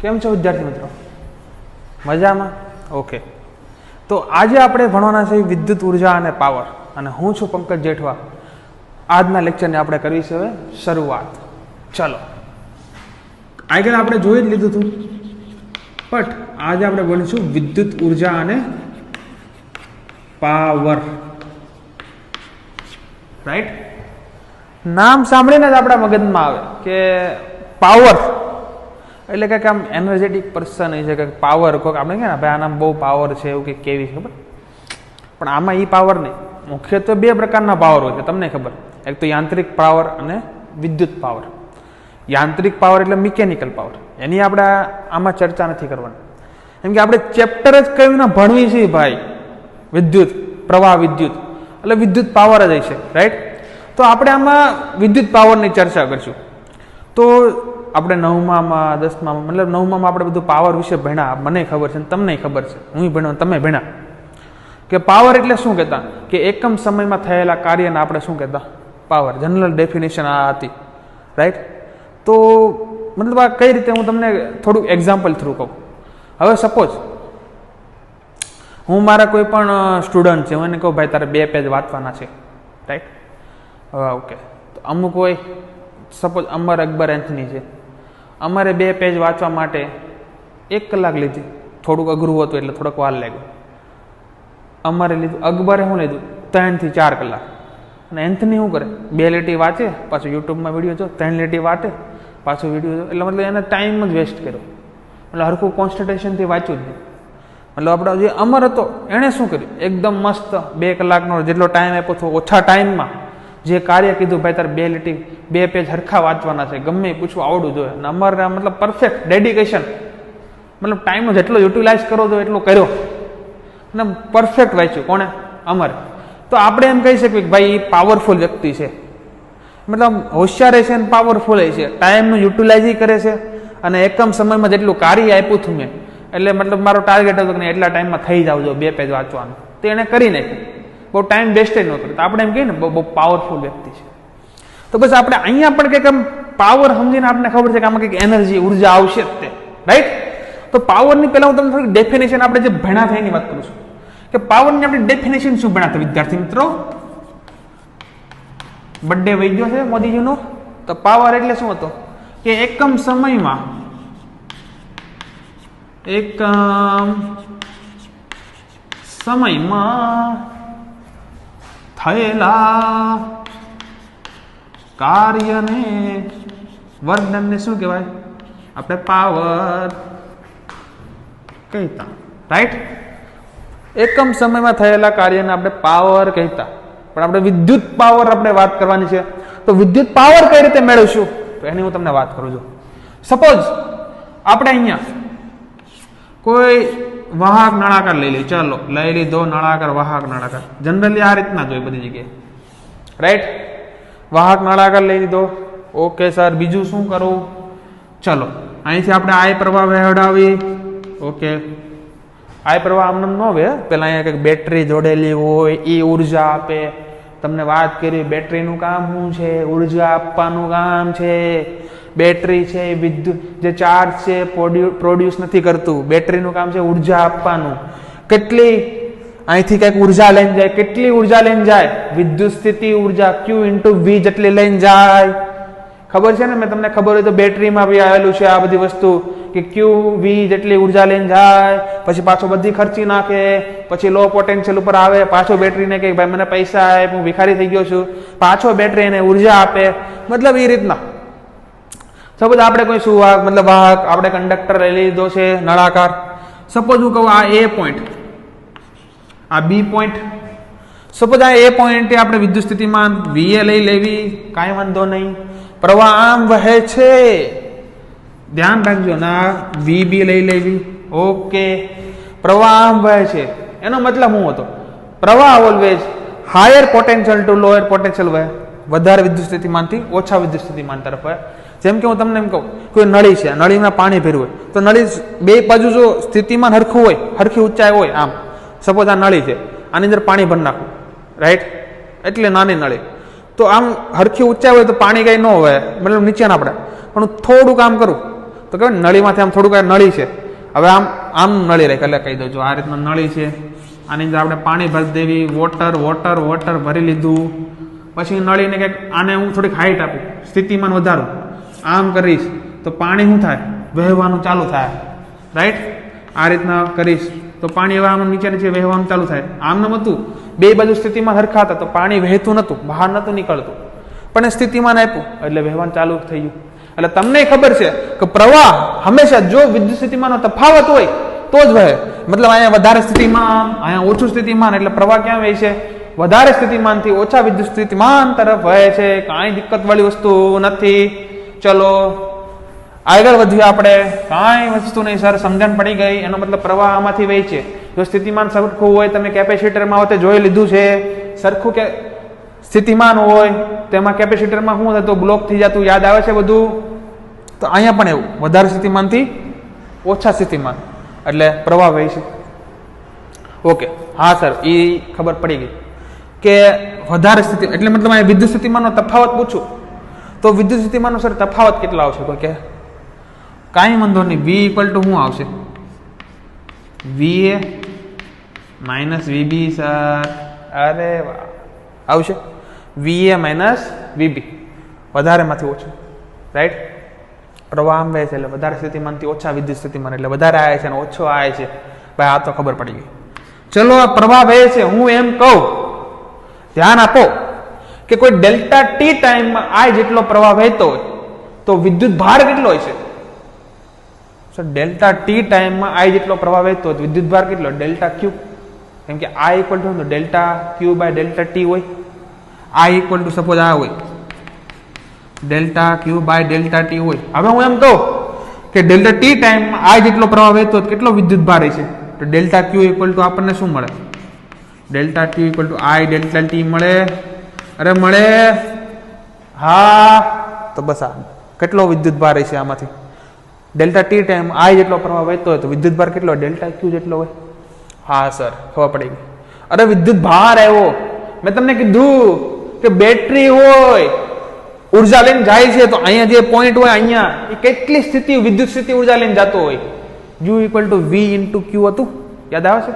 કેમ છો વિદ્યાર્થી મિત્રો? મજામાં? ઓકે. તો આજે આપણે ભણવાના છે વિદ્યુત ઉર્જા અને પાવર, અને હું છું પંકજ જેઠવા. આજના લેક્ચરને આપણે કરવી છે હવે શરૂઆત. ચલો, આગળ આપણે જોઈ જ લીધું હતું, બટ આજે આપણે બોલીશું વિદ્યુત ઉર્જા અને પાવર. રાઈટ? નામ સાંભળીને જ આપણા મગજમાં આવે કે પાવર એટલે કંઈક આમ એનર્જેટિક પર્સન છે, કંઈક પાવર, કોઈક આપણે કહે ને ભાઈ આનામાં બહુ પાવર છે, એવું કંઈક કેવી છે ખબર. પણ આમાં એ પાવર નહીં. મુખ્યત્વે બે પ્રકારના પાવર હોય છે, તમને ખબર. એક તો યાંત્રિક પાવર અને વિદ્યુત પાવર. યાંત્રિક પાવર એટલે મિકેનિકલ પાવર, એની આપણે આમાં ચર્ચા નથી કરવાની, કેમ કે આપણે ચેપ્ટર જ કયું ના ભણવી છે ભાઈ. વિદ્યુત પ્રવાહ, વિદ્યુત એટલે વિદ્યુત પાવર જ હશે. રાઈટ? તો આપણે આમાં વિદ્યુત પાવરની ચર્ચા કરીશું. તો આપણે 9માં 10માં મતલબ 9માં આપણે બધું પાવર વિશે ભણ્યા. મને ખબર છે, તમને ખબર છે, હું ભણ્યો, તમે ભણ્યા કે પાવર એટલે શું કહેતા, કે એકમ સમયમાં થયેલા કાર્યને આપણે શું કહેતા? પાવર. જનરલ ડેફિનેશન આ હતી. રાઈટ? તો મતલબ આ કઈ રીતે, હું તમને થોડુંક એક્ઝામ્પલ થ્રુ કહું. હવે સપોઝ હું મારા કોઈ પણ સ્ટુડન્ટ છે, હું એને કહું ભાઈ તારે 2 પેજ વાંચવાના છે. રાઈટ? ઓકે. તો અમુક હોય, સપોઝ અમર અકબર એન્થની છે, અમારે 2 પેજ વાંચવા માટે 1 કલાક લીધી. થોડુંક અઘરું હતું એટલે થોડોક વાર લાગ્યો. અમારે લીધું, અકબરે શું લીધું? 3 થી 4 કલાક. અને એન્થની શું કરે? 2 લીટી વાંચે, પાછું યુટ્યુબમાં વિડીયો જો, 3 લીટી વાંચે, પાછું વિડીયો જો. એટલે મતલબ એને ટાઈમ જ વેસ્ટ કર્યો. એટલે હરખું કોન્સન્ટ્રેશનથી વાંચ્યું જ નહીં. મતલબ આપણો જે અમર હતો એણે શું કર્યું? એકદમ મસ્ત 2 કલાકનો જેટલો ટાઈમ આપ્યો હતો, ઓછા ટાઈમમાં જે કાર્ય કીધું, ભાઈ તારે 2 લીટી 2 પેજ હરખા વાંચવાના છે, ગમે પૂછવું આવડવું જોઈએ. અને અમારે મતલબ પરફેક્ટ ડેડિકેશન, મતલબ ટાઈમનો જેટલો યુટિલાઇઝ કરવો જોઈએ એટલો કર્યો અને પરફેક્ટ વાંચ્યું. કોણે? અમારે. તો આપણે એમ કહી શકીએ કે ભાઈ એ પાવરફુલ વ્યક્તિ છે, મતલબ હોશિયાર છે અને પાવરફુલ છે. ટાઈમનું યુટિલાઇઝ કરે છે અને એકમ સમયમાં જેટલું કાર્ય આપ્યું હતું મેં, એટલે મતલબ મારો ટાર્ગેટ હતો કે એટલા ટાઈમમાં થઈ જાવ જો 2 પેજ વાંચવાનું, તો એને કરી નાખ્યું. બહુ ટાઈમ વેસ્ટ ન કરે. તો આપણે એમ કહીએ ને બહુ પાવરફુલ વ્યક્તિ છે. તો બસ આપણે અહીંયા પણ કંઈક આમ પાવર સમજીને આપણને ખબર છે કે આમાં કંઈક એનર્જી, ઉર્જા આવશે જ તે. રાઈટ? તો પાવરની પહેલાં હું તમને થોડીક ડેફિનેશન આપણે જે ભણ્યા થાય એની વાત કરું છું, કે પાવરની આપણી ડેફિનેશન શું ભણ્યા હતા વિદ્યાર્થી મિત્રો? બર્થડે વહી ગયો છે મોદીજીનો. તો પાવર એટલે શું હતો? કે એકમ સમયમાં થયેલા કાર્યને, વર્તનને શું કહેવાય? આપણે પાવર કહેતા. રાઈટ? એકમ સમયમાં થયેલા કાર્યને આપણે પાવર કહેતા. પણ આપણે વિદ્યુત પાવર આપણે વાત કરવાની છે. તો વિદ્યુત પાવર કઈ રીતે મેળવીશું? તો એની હું તમને વાત કરું છું. સપોઝ આપણે અહીંયા કોઈ વાહક નળાકાર લઈ લઈએ. ચાલો લઈ લીધો નળાકાર, વાહક નળાકાર. જનરલી આ રીતના જ હોય બધી જગ્યાએ. રાઈટ? વાહક નળાકાર લઈ લીધો. ઓકે સર, બીજું શું કરું? ચલો અહીંથી આપણે આય પ્રવાહ વહેવડાવી. ઓકે, આય પ્રવાહ આમને ન આવે, પેલા અહીંયા કંઈક બેટરી જોડેલી હોય, એ ઉર્જા આપે. તમને વાત કરી, બેટરીનું કામ શું છે? ઉર્જા આપવાનું કામ છે. બેટરી છે એ વિદ્યુત જે ચાર્જ છે પ્રોડ્યુસ નથી કરતું. બેટરીનું કામ છે ઉર્જા આપવાનું. કેટલી અહીંથી કંઈક ઉર્જા લઈને જાય. કેટલી ઉર્જા લઈને જાય? વિદ્યુત સ્થિતિ ઉર્જા Q × V જેટલી લઈને જાય. ખબર છે ને? મેં તમને ખબર હોય તો બેટરીમાં બી આવેલું છે આ બધી વસ્તુ, કે Q V જેટલી ઉર્જા લઈને જાય, પછી પાછો બધી ખર્ચી નાખે, પછી લો પોટેન્શિયલ ઉપર આવે, પાછો બેટરીને કહે ભાઈ મને પૈસા આપ, હું ભિખારી થઈ ગયો છું, પાછો બેટરી એને ઉર્જા આપે. મતલબ એ રીતના. સપોઝ આપણે કોઈ સુવાહક મતલબ વાહક, આપણે કંડક્ટર લઈ લીધો છે નળાકાર. સપોઝ હું કહું આ A પોઈન્ટ, આ B પોઈન્ટ. સપોઝ આ A પોઈન્ટે આપણે વિદ્યુત સ્થિતિમાન VA લઈ લેવી, કાંઈ વાંધો નહીં. પ્રવાહ આમ વહે છે, ધ્યાન રાખજો ના. VB લઈ લેવી. ઓકે, પ્રવાહ આમ વહે છે. એનો મતલબ શું હતો? પ્રવાહ always higher potential to lower potential વહે. વધારે વિદ્યુત સ્થિતિમાનથી ઓછા વિદ્યુત સ્થિતિમાન તરફ વહે. જેમ કે હું તમને એમ કહું, કોઈ નળી છે, નળીમાં પાણી ભર્યું હોય, તો નળી બે બાજુ જો સ્થિતિમાન હરખું હોય, હરખી ઊંચાઈ હોય, આમ સપોઝ આ નળી છે, આની અંદર પાણી ભરી નાખું. રાઈટ? એટલે નાની નળી, તો આમ હરખી ઊંચાઈ હોય તો પાણી કઈ ન હોય, મતલબ નીચે ના પડે. પણ હું થોડું કામ કરું તો કહેવાય નળીમાંથી આમ થોડુંક નળી છે, હવે આમ આમ નળી રાખ એટલે કહી દઉં જો આ રીતના નળી છે, આની અંદર આપણે પાણી ભરી દેવી, વોટર વોટર વોટર ભરી લીધું, પછી નળીને કંઈક આને હું થોડીક હાઈટ આપું, સ્થિતિમાન વધારું, આમ કરીશ તો પાણી શું થાય, વહેવાનું ચાલુ થાય, રાઈટ? આ રીતના કરીશ તો પાણી હવે આમ નીચે નીચે વહેવાનું ચાલુ થાય. આમ નમ હતું, બે બાજુ સ્થિતિમાં હરખા હતા તો પાણી વહેતું નહોતું, બહાર નહોતું નીકળતું, પણ સ્થિતિમાન આપ્યું એટલે વહેવાનું ચાલુ થઈ ગયું. એટલે તમને ખબર છે કે પ્રવાહ હંમેશા જો વિદ્યુત સ્થિતિમાનનો તફાવત હોય તો જ વહે. મતલબ અહીંયા વધારે સ્થિતિમાન, અહીંયા ઓછું સ્થિતિમાન, એટલે પ્રવાહ ક્યાં વહે છે? વધારે સ્થિતિમાનથી ઓછા વિદ્યુત સ્થિતિમાન તરફ વહે છે. કાંઈ દિક્કત વાળી વસ્તુ નથી. ચલો આગળ વધીએ આપણે. કાંઈ વસ્તુ નહીં સર, સમજણ પડી ગઈ. એનો મતલબ પ્રવાહ આમાંથી વહે છે. જો સ્થિતિમાન સરખું હોય, તમે કેપેસિટરમાં હોતે જોઈ લીધું છે, સરખું કે સ્થિતિમાન હોય તેમાં કેપેસિટરમાં શું થતું, બ્લોક થઈ જતું, યાદ આવે છે બધું? તો અહીંયા પણ એવું, વધારે સ્થિતિમાનથી ઓછા સ્થિતિમાન એટલે પ્રવાહ વહે છે. ઓકે, હા સર, એ ખબર પડી ગઈ કે વધારે સ્થિતિ એટલે મતલબ અહીંયા વિદ્યુત સ્થિતિમાનનો તફાવત પૂછું તો વિદ્યુત સ્થિતિમાનનો સર તફાવત કેટલો આવશે? તો કે કાંઈ વાંધો નહીં, વી ઇક્વલ ટુ શું આવશે? વી એ માઇનસ વીબી સર. અરે વાહ, આવશે વી એ માઇનસ વીબી, વધારેમાંથી ઓછું, રાઈટ? પ્રવાહ આમ વહે છે એટલે વધારે સ્થિતિમાનથી ઓછા વિદ્યુત સ્થિતિમાન એટલે વધારે આવે છે અને ઓછો આવે છે. ભાઈ આ તો ખબર પડી ગઈ. ચલો આ પ્રવાહ વહે છે, હું એમ કહું, ધ્યાન આપો કે કોઈ ડેલ્ટા ટી ટાઈમમાં આઈ જેટલો પ્રવાહ વહેતો હોય તો વિદ્યુત ભાર કેટલો હોય છે? સર ડેલ્ટા ટી ટાઈમમાં આઈ જેટલો પ્રવાહ વહેતો હોય તો વિદ્યુત ભાર કેટલો? Delta Q. કેમ કે I equal to delta Q by delta T હોય. આઈ ઇક્વલ ટુ સપોઝ આ હોય, delta Q by delta T હોય. હવે હું એમ કહું કે ડેલ્ટા ટી ટાઈમમાં આઈ જેટલો પ્રવાહ વહેતો હોય કેટલો વિદ્યુત ભાર છે? તો ડેલ્ટા ક્યુ ઇક્વલ ટુ આપણને શું મળે? Delta Q equal to I delta T મળે. અરે મળે, હા. તો બસ આ કેટલો વિદ્યુત ભાર છે આમાંથી? ડેલ્ટા ટી ટાઈમ આઈ જેટલો પ્રવાહ વહેતો હોય તો વિદ્યુત ભાર કેટલો? ડેલ્ટા ક્યુ જેટલો હોય. હા સર, ખબર પડી ગઈ. અરે વિદ્યુત ભાર આવ્યો, મેં તમને કીધું કે બેટરી હોય, ઉર્જા લઈને જાય છે તો અહીંયા જે પોઈન્ટ હોય અહીંયા એ કેટલી સ્થિતિ વિદ્યુત સ્થિતિ ઉર્જા લઈને જતો હોય? U equal to V into Q હતું, યાદ આવે છે?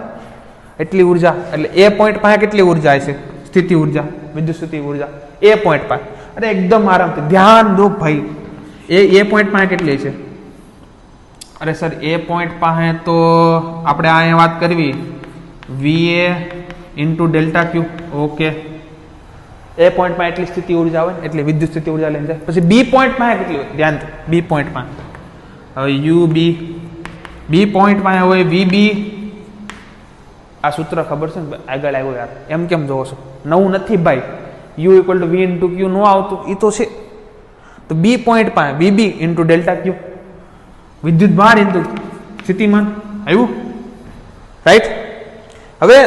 એટલી ઉર્જા એટલે એ પોઈન્ટ પાસે કેટલી ઉર્જા છે? સ્થિતિ ઉર્જા, વિદ્યુત સ્થિતિ ઉર્જા એ પોઈન્ટ પાસે. અરે એકદમ આરામથી ધ્યાન દો ભાઈ, એ પોઈન્ટ પાસે કેટલી છે? અરે સર એ પોઈન્ટ પાસે તો આપણે અહીંયા વાત કરવી વી એ ઇન્ટુ ડેલ્ટા ક્યુ. ઓકે, એ પોઈન્ટ માં એટલી સ્થિતિ ઉર્જા હોય એટલે વિદ્યુત સ્થિતિ ઉર્જા લઈને જાય. પછી બી પોઈન્ટ માં કેટલી હોય? ધ્યાન દો, બી પોઈન્ટ માં હવે યુ બી, બી પોઈન્ટ માં હોય વી બી. આ સૂત્ર ખબર છે ને? આગળ આવ્યો યાર, એમ કેમ જોવો છો? નવું નથી ભાઈ. U equal to V into Q નો આવતું, એ તો છે. તો બી પોઈન્ટ માં વીબી ઇન્ટુ ડેલ્ટા ક્યુ, વિદ્યુત ભાર ઇન્ટુ સ્થિતિમાન આવ્યું, રાઈટ? હવે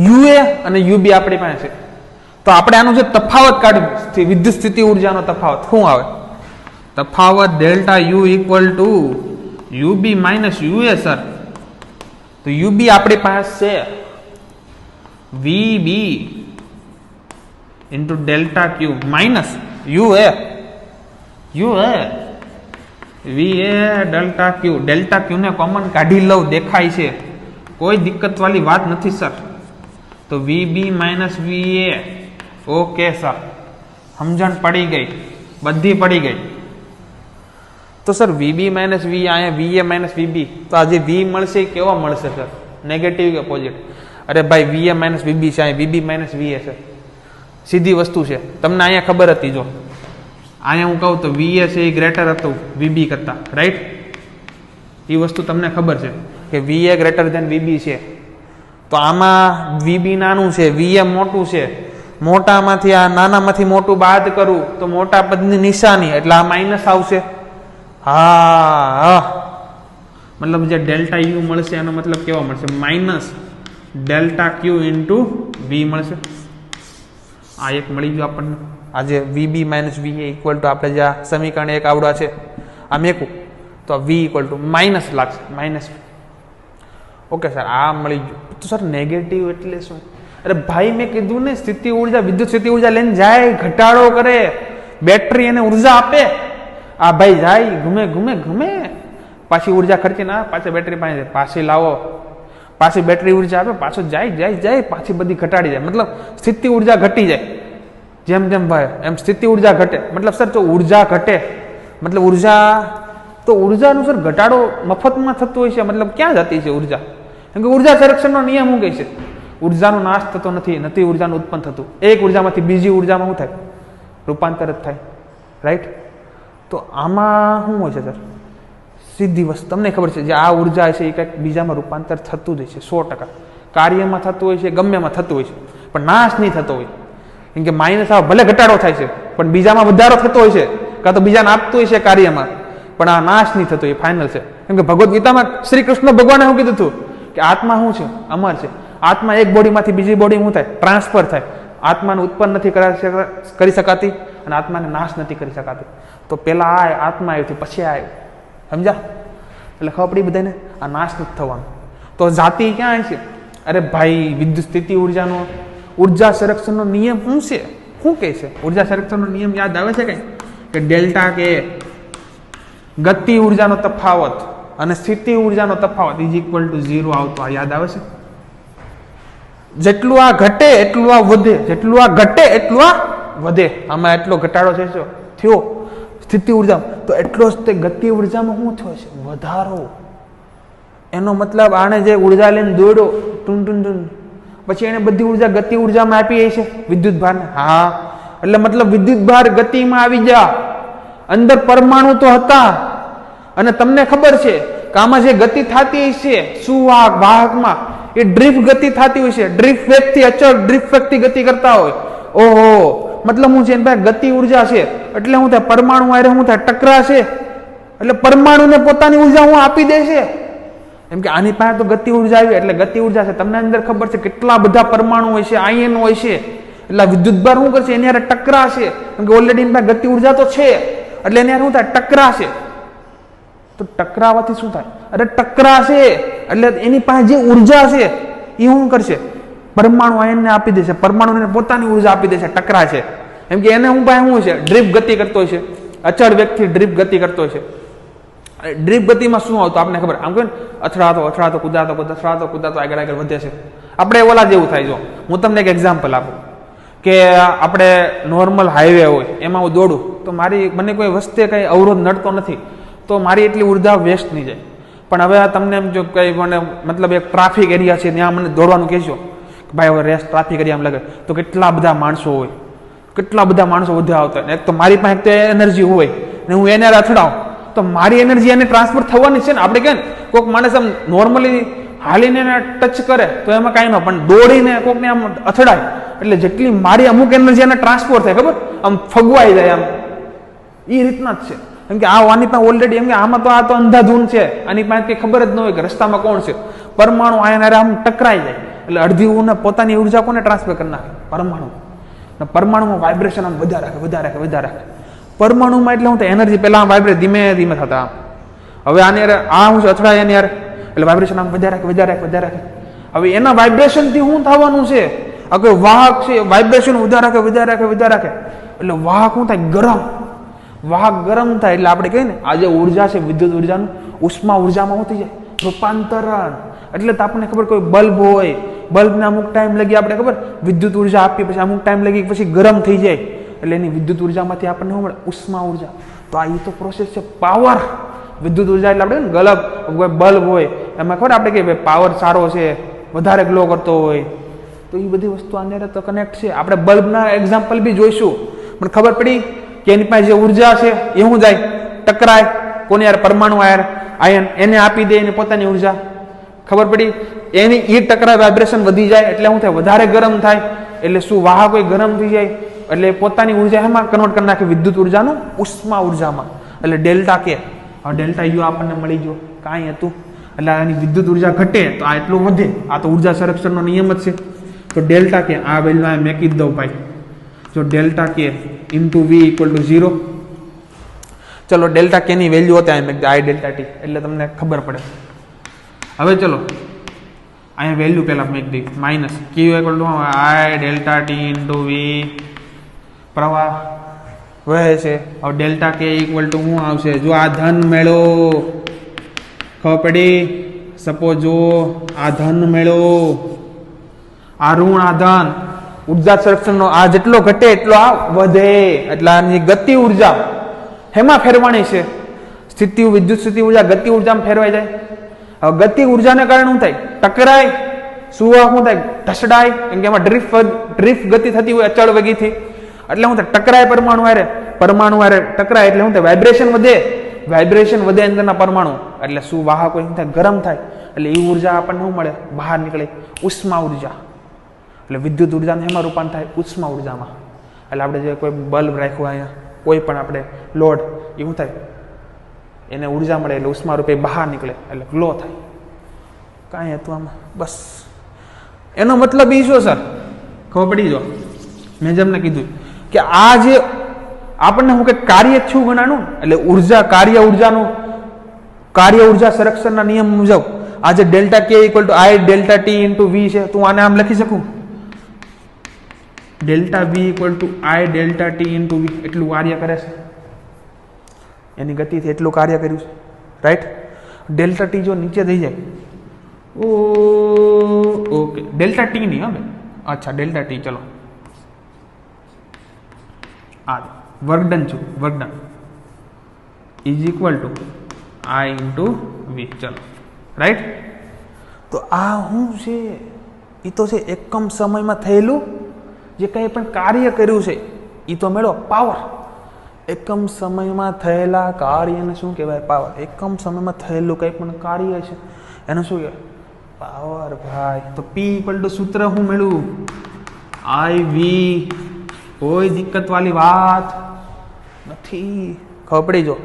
યુએ અને યુબી આપણી પાસે છે તો આપણે આનું જે તફાવત કાઢવું, વિદ્યુત સ્થિતિ ઉર્જાનો તફાવત શું આવે? તફાવત delta U equal to UB minus UA. Sir તો યુબી આપણી પાસે છે VB into delta Q minus UA, UA V A delta Q. Delta Q ને કોમન કાઢી લઉં, દેખાય છે, કોઈ દિક્કત વાળી વાત નથી સર. તો વીબી માઇનસ વી એ. ઓકે સર, સમજણ પડી ગઈ, બધી પડી ગઈ. તો સર વીબી માઇનસ વી, અહીંયા વી એ માઇનસ વીબી, તો આ જે વી મળશે કેવો મળશે સર? નેગેટિવ કે પોઝિટિવ? અરે ભાઈ વી એ માઇનસ વીબી છે, અહીંયા વીબી માઇનસ વી એ છે, સીધી વસ્તુ છે. તમને અહીંયા ખબર હતી, જો અહીંયા હું કહું તો વી એ છે એ ગ્રેટર હતું વીબી કરતા, રાઈટ? એ વસ્તુ તમને ખબર છે કે વી એ ગ્રેટર ધેન વીબી છે. તો આમાં વીબી નાનું છે, વી એ મોટું છે. મોટામાંથી આ નાનામાંથી મોટું બાદ કરું તો મોટા પદની નિશાની એટલે આ માઇનસ આવશે. હા, મતલબ જે ડેલ્ટા યુ મળશે એનો મતલબ કેવો મળશે? Minus delta Q into V મળશે. આ એક મળી ગયું આપણને. આ જે વીબી માઇનસ વી એ ઇક્વલ ટુ આપણે જે સમીકરણ એક આવડા છે આ મેકું તો વી ઇક્વલ ટુ માઇનસ લાગશે, માઇનસ. ઓકે સર, આ મળી ગયું. તો સર નેગેટિવ એટલે શું? અરે ભાઈ મેં કીધું ને, સ્થિતિ ઉર્જા વિદ્યુત સ્થિતિ ઉર્જા લઈને જાય, ઘટાડો કરે, બેટરી એને ઉર્જા આપે આ ભાઈ જાય ઘૂમે ઘૂમે ઘૂમે પાછી ઉર્જા ખર્ચી ના પાછી બેટરી પાસે પાછી લાવો, પાછી બેટરી ઉર્જા આપે, પાછો જાય જાય જાય, પાછી બધી ઘટાડી જાય. મતલબ સ્થિતિ ઉર્જા ઘટી જાય. જેમ જેમ ભાઈ એમ સ્થિતિ ઉર્જા ઘટે. મતલબ સર જો ઉર્જા ઘટે મતલબ ઉર્જા તો ઉર્જાનું સર ઘટાડો મફતમાં થતો હોય છે. મતલબ ક્યાં જતી છે ઉર્જા? કેમ કે ઉર્જા સંરક્ષણનો નિયમ શું કહે છે? ઉર્જાનો નાશ થતો નથી ઉર્જાનું ઉત્પન્ન થતું. એક ઉર્જામાંથી બીજી ઉર્જામાં શું થાય? રૂપાંતર જ થાય. રાઈટ? તો આમાં શું હોય છે સર? સીધી વસ્તુ તમને ખબર છે જે આ ઉર્જા છે એ કંઈક બીજામાં રૂપાંતર થતું જ છે 100%. કાર્યમાં થતું હોય છે, ગમ્યમાં થતું હોય છે, પણ નાશ નહીં થતો હોય. કેમ કે માઇનસ આવે ભલે ઘટાડો થાય છે પણ બીજામાં વધારો થતો હોય છે, કાં તો બીજાને આપતું હોય છે કાર્યમાં, પણ આ નાશ નહીં થતો. એ ફાઇનલ છે. કેમ કે ભગવદ્ ગીતામાં શ્રી કૃષ્ણ ભગવાને શું કીધું હતું કે આત્મા શું છે? અમર છે. આત્મા એક બોડીમાંથી બીજી બોડી શું થાય? ટ્રાન્સફર થાય. આત્માને ઉત્પન્ન નથી કરી શકાતી અને આત્માને નાશ નથી કરી શકાતી. તો પેલા આ આત્મા આવ્યો પછી આ આવ્યો. સમજા? એટલે ખબર પડી બધાને આ નાશ નથી થવાનું. તો જાતિ ક્યાં છે? અરે ભાઈ વિદ્યુત સ્થિતિ ઉર્જાનો ઉર્જા સંરક્ષણનો નિયમ શું છે? શું કહે છે? ઉર્જા સંરક્ષણનો નિયમ યાદ આવે છે કઈ? કે ડેલ્ટા કે ગતિ ઉર્જાનો તફાવત અને સ્થિતિ ઉર્જાનો તફાવત ઇઝ ઇક્વલ ટુ 0 આવતો. આ યાદ આવે છે? જેટલું આ ઘટે એટલું આ વધે, જેટલું આ ઘટે એટલું આ વધે. આમાં એટલો ઘટાડો થયો સ્થિતિ ઉર્જા, તો એટલો જ તે ગતિ ઉર્જામાં શું થયો છે? વધારો. એનો મતલબ આને જે ઉર્જા લઈને દોડ્યો ટૂન ટૂન ટૂન, પછી એને બધી ઉર્જા ગતિ ઉર્જામાં આપી છે વિદ્યુત ભારને. હા, એટલે મતલબ વિદ્યુત ભાર ગતિમાં આવી ગયા. અંદર પરમાણુ તો હતા અને તમને ખબર છે કે આમાં જે ગતિ થતી છે સુવાહક વાહકમાં એ ડ્રીફ્ટ ગતિ થતી હોય છે. ડ્રીફ્ટ વેગથી અચળ ડ્રીફ્ટ વેગથી ગતિ કરતા હોય. ઓહો, મતલબ હું છે એની પાસે ગતિ ઉર્જા છે એટલે શું થાય? પરમાણુ આરે શું થાય? ટકરાશે. એટલે પરમાણુને પોતાની ઉર્જા હું આપી દે છે. એમ કે આની પાસે તો ગતિ ઉર્જા આવી એટલે ગતિ ઉર્જા છે. તમને અંદર ખબર છે કેટલા બધા પરમાણુ હોય છે, આયન હોય છે. એટલે વિદ્યુત ભાર શું કરશે? એની હારે ટકરાશે. કેમ કે ઓલરેડી એની પાસે ગતિ ઉર્જા તો છે એટલે એની હારે શું થાય? ટકરાશે. તો ટકરાવાથી શું થાય? અરે ટકરાશે એટલે એની પાસે જે ઉર્જા છે એ શું કરશે? પરમાણુ આયનને આપી દેશે. પરમાણુને પોતાની ઉર્જા આપી દેશે. ટકરાશે. એમ કે એને હું પાસે શું છે? ડ્રીફ્ટ ગતિ કરતો હોય છે. અચળ વેગથી ડ્રીફ્ટ ગતિ કરતો હોય છે. ડ્રીફ્ટ ગતિમાં શું આવતું આપણને ખબર? આમ કહે ને અથડાતો કુદાતો આગળ વધે છે. આપણે ઓલા જેવું થાય. જો હું તમને એક એક્ઝામ્પલ આપું કે આપણે નોર્મલ હાઈવે હોય એમાં હું દોડું તો મને કોઈ વસ્તુએ કંઈ અવરોધ નડતો નથી તો મારી એટલી ઉર્જા વેસ્ટ નહીં જાય. પણ હવે તમને એમ જો કંઈ મને મતલબ એક ટ્રાફિક એરિયા છે ત્યાં મને દોડવાનું કહેશો કે ભાઈ હવે રેસ ટ્રાફિક એરિયામાં લાગે તો કેટલા બધા માણસો હોય, કેટલા બધા માણસો વધુ આવતા હોય. એક તો મારી પાસે તો એનર્જી હોય ને હું એને અથડાવું તો મારી એનર્જી એને ટ્રાન્સફર થવાની છે ને. આપણે કહે ને કોઈક માણસ આમ નોર્મલી હાલીને એને ટચ કરે તો એમાં કાંઈ ન, પણ દોડીને કોઈકને આમ અથડાય એટલે જેટલી મારી અમુક એનર્જી એને ટ્રાન્સફર થાય ખબર, આમ ફગવાઈ જાય આમ. એ રીતના જ છે. કેમ કે આની પાસે ઓલરેડી એમ કે આમાં તો આ તો અંધાધૂન છે, આની પાસે કંઈ ખબર જ ન હોય કે રસ્તામાં કોણ છે. પરમાણુ આયન આમ ટકરાઈ જાય એટલે અડધી ઉને પોતાની ઉર્જા કોને ટ્રાન્સફર કરી નાખે? પરમાણુ. પરમાણુમાં વાઇબ્રેશન આમ વધારે રાખે. પરમાણુમાં એટલે હું તો એનર્જી પહેલા વાઇબ્રેટ ધીમે ધીમે થતા. હવે આની યાર આ હું અથડાય એની યાર એટલે વાઇબ્રેશન આમ વધારે રાખે. હવે એના વાઇબ્રેશનથી શું થવાનું છે? આ કોઈ વાહક છે વાઇબ્રેશન વધારે રાખે એટલે વાહક શું થાય? ગરમ. વાહક ગરમ થાય એટલે આપણે કહીએ ને આ જે ઉર્જા છે વિદ્યુત ઉર્જાનું ઉષ્મા ઉર્જામાં શું થઈ જાય? રૂપાંતરણ. એટલે તો આપણને ખબર કોઈ બલ્બ હોય, બલ્બને અમુક ટાઈમ લગી આપણે ખબર વિદ્યુત ઉર્જા આપી પછી અમુક ટાઈમ લગી પછી ગરમ થઈ જાય એટલે એની વિદ્યુત ઉર્જામાંથી આપણને શું મળે? ઉષ્મા ઉર્જા. તો આ તો પ્રોસેસ છે પાવર. વિદ્યુત ઉર્જા એટલે આપણે ગલબ કોઈ બલ્બ હોય એમાં ખબર આપણે કહીએ પાવર સારો છે, વધારે ગ્લો કરતો હોય, તો એ બધી વસ્તુ આની તો કનેક્ટ છે. આપણે બલ્બના એક્ઝામ્પલ બી જોઈશું પણ ખબર પડી કે એની પાસે જે ઉર્જા છે એ શું જાય? ટકરાય. કોને યાર? પરમાણુ આયન એને આપી દે એની પોતાની ઉર્જા. ખબર પડી? એની એ ટકરાય વાઇબ્રેશન વધી જાય એટલે શું થાય? વધારે ગરમ થાય. એટલે શું? વાહક કોઈ ગરમ થઈ જાય એટલે પોતાની ઉર્જા એમાં કન્વર્ટ કરી નાખે વિદ્યુત ઉર્જાનું ઉષ્મા ઉર્જામાં. એટલે ડેલ્ટા કે હવે ડેલ્ટા યુ આપણને મળી ગયો. કાંઈ હતું એટલે આની વિદ્યુત ઉર્જા ઘટે તો આ એટલું વધે. આ તો ઉર્જા સંરક્ષણનો નિયમ જ છે. તો ડેલ્ટા કે આ વેલ્યુ મેં કીધી દઉં ભાઈ. જો ડેલ્ટા કે ઇન્ટુ વી ઇક્વલ ટુ 0. ચલો ડેલ્ટા કે ની વેલ્યુ હોતે આઈ ડેલ્ટા ટી એટલે તમને ખબર પડે. હવે ચલો અહીંયા વેલ્યુ પહેલા મેક દઈ minus Q equal to I delta T into V પ્રવાહ વહે છે. હવે ડેલ્ટા કે ઇક્વલ ટુ શું આવશે? જો આ ધન મેળો, ખબર પડી? સપોઝ જો આ ધન મેળો, આ ઋણ આ ધન, ઉર્જા સંરક્ષણનો આ જેટલો ઘટે એટલો આ વધે. એટલે આની ગતિ ઉર્જા હેમાં ફેરવાની છે? સ્થિતિ વિદ્યુત સ્થિતિ ઉર્જા ગતિ ઉર્જામાં ફેરવાઈ જાય. હવે ગતિ ઉર્જાને કારણે શું થાય? ટકરાય. શું થાય? ઢસડાય. કેમ કે એમાં ડ્રીફ્ટ ગતિ થતી હોય અચળ વેગીથી. એટલે શું થાય? ટકરાય પરમાણુ હારે ટકરાય એટલે શું થાય? વાઇબ્રેશન વધે. વાઇબ્રેશન વધે અંદરના પરમાણુ. એટલે શું વાહકો શું થાય? ગરમ થાય. એટલે એ ઉર્જા આપણને શું મળે? બહાર નીકળે ઉષ્મા ઉર્જા. એટલે વિદ્યુત ઉર્જાને એમાં રૂપાંતર થાય ઉષ્મા ઉર્જામાં. એટલે આપણે જે કોઈ બલ્બ રાખ્યો અહીંયા, કોઈ પણ આપણે લોડ, એ શું થાય? એને ઉર્જા મળે એટલે ઉષ્મા રૂપે બહાર નીકળે એટલે ગ્લો થાય. કાંઈ હતું આમાં? બસ એનો મતલબ એ શું સર? ખબર પડી જો મેં જેમને કીધું કે આ જે આપણને હું કે કાર્ય છું ગણાનું, એટલે ઉર્જા કાર્ય ઉર્જા સંરક્ષણના નિયમ મુજબ આ જે ડેલ્ટા કે equal to I delta T into V છે, તું આને આમ લખી શકું? Delta V equal to I delta T into V. એટલું કાર્ય કરે છે, એની ગતિથી એટલું કાર્ય કર્યું છે, રાઈટ? ડેલ્ટા ટી જો નીચે થઈ જાય, ઓકે, ડેલ્ટા ટી નહીં હવે, અચ્છા ડેલ્ટા ટી, ચલો આ વર્કડન છું, work done is equal to I into V, ચલો રાઈટ? તો આ શું છે? એ તો છે એકમ સમયમાં થયેલું જે કંઈ પણ કાર્ય કર્યું છે એ તો મેળો પાવર. એકમ સમયમાં થયેલા કાર્યને શું કહેવાય? પાવર. એકમ સમયમાં થયેલું કંઈ પણ કાર્ય છે એને શું કહેવાય? પાવર. ભાઈ તો પી ઇક્વલ ટુ સૂત્ર હું મેળવું? આઈ વી. કોઈ દિક્કત વાળી વાત નથી. ખબર પડી જો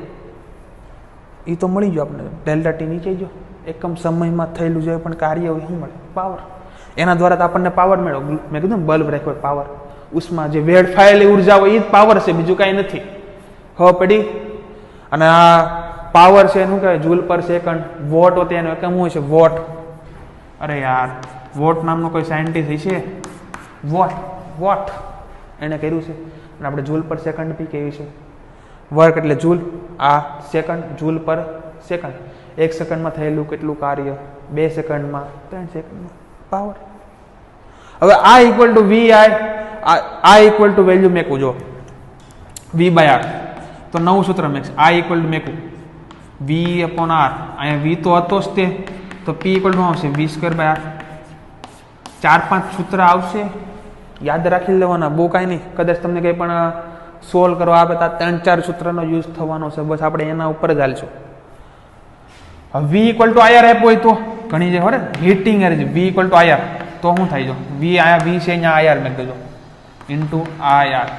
એ તો મળી ગયો આપણે. ડેલ્ટા ટી નીચે જો એકમ સમયમાં થયેલું જે પણ કાર્ય હોય શું મળે? પાવર. એના દ્વારા તો આપણને પાવર મેળવો. મેં કીધું બલ્બ રાખ્યો પાવર. ઉષ્મા જે વેડફાયેલી ઉર્જા હોય એ જ પાવર છે, બીજું કાંઈ નથી. ખબર પડી? અને આ પાવર છે એનું કહેવાય જૂલ પર સેકન્ડ. વોટ હોતે એનું એકમ હોય છે વોટ. અરે યાર, વોટ નામનો કોઈ સાયન્ટિસ્ટ છે? વોટ એને કર્યું છે. અને આપણે જૂલ પર સેકન્ડ બી કેવી છે? વર્ક એટલે જૂલ, આ સેકન્ડ, જૂલ પર સેકન્ડ. 1 સેકન્ડમાં થયેલું કેટલું કાર્ય, 2 સેકન્ડમાં, 3 સેકન્ડમાં, પાવર. હવે આ ઇક્વલ ટુ વી આઈ, આ ઇક્વલ ટુ વેલ્યુ મેકું જો વી બાય આર, તો નવું સૂત્ર મેક્સ. આ ઇક્વલ ટુ મેકું વી અપોન આર. અહીંયા વી તો હતો જ તે, તો પી ઇક્વલ ટુ આવશે વી સ્ક્વેર બાય આર. 4-5 સૂત્ર આવશે, યાદ રાખી લેવાના, બહુ કાંઈ નહીં. કદાચ તમને કંઈ પણ સોલ્વ કરવા આવે તો 3-4 સૂત્રનો યુઝ થવાનો છે, બસ આપણે એના ઉપર જ હાલશું. હવે વી ઇક્વલ ટુ આઈઆર આપ્યો હોય તો ઘણી જે હોય heating energy, V equal to IR, તો શું થાય? જો વી આયા વી છે અહીંયા આઈઆર મેં દેજો ઇન્ટુ આઈઆર,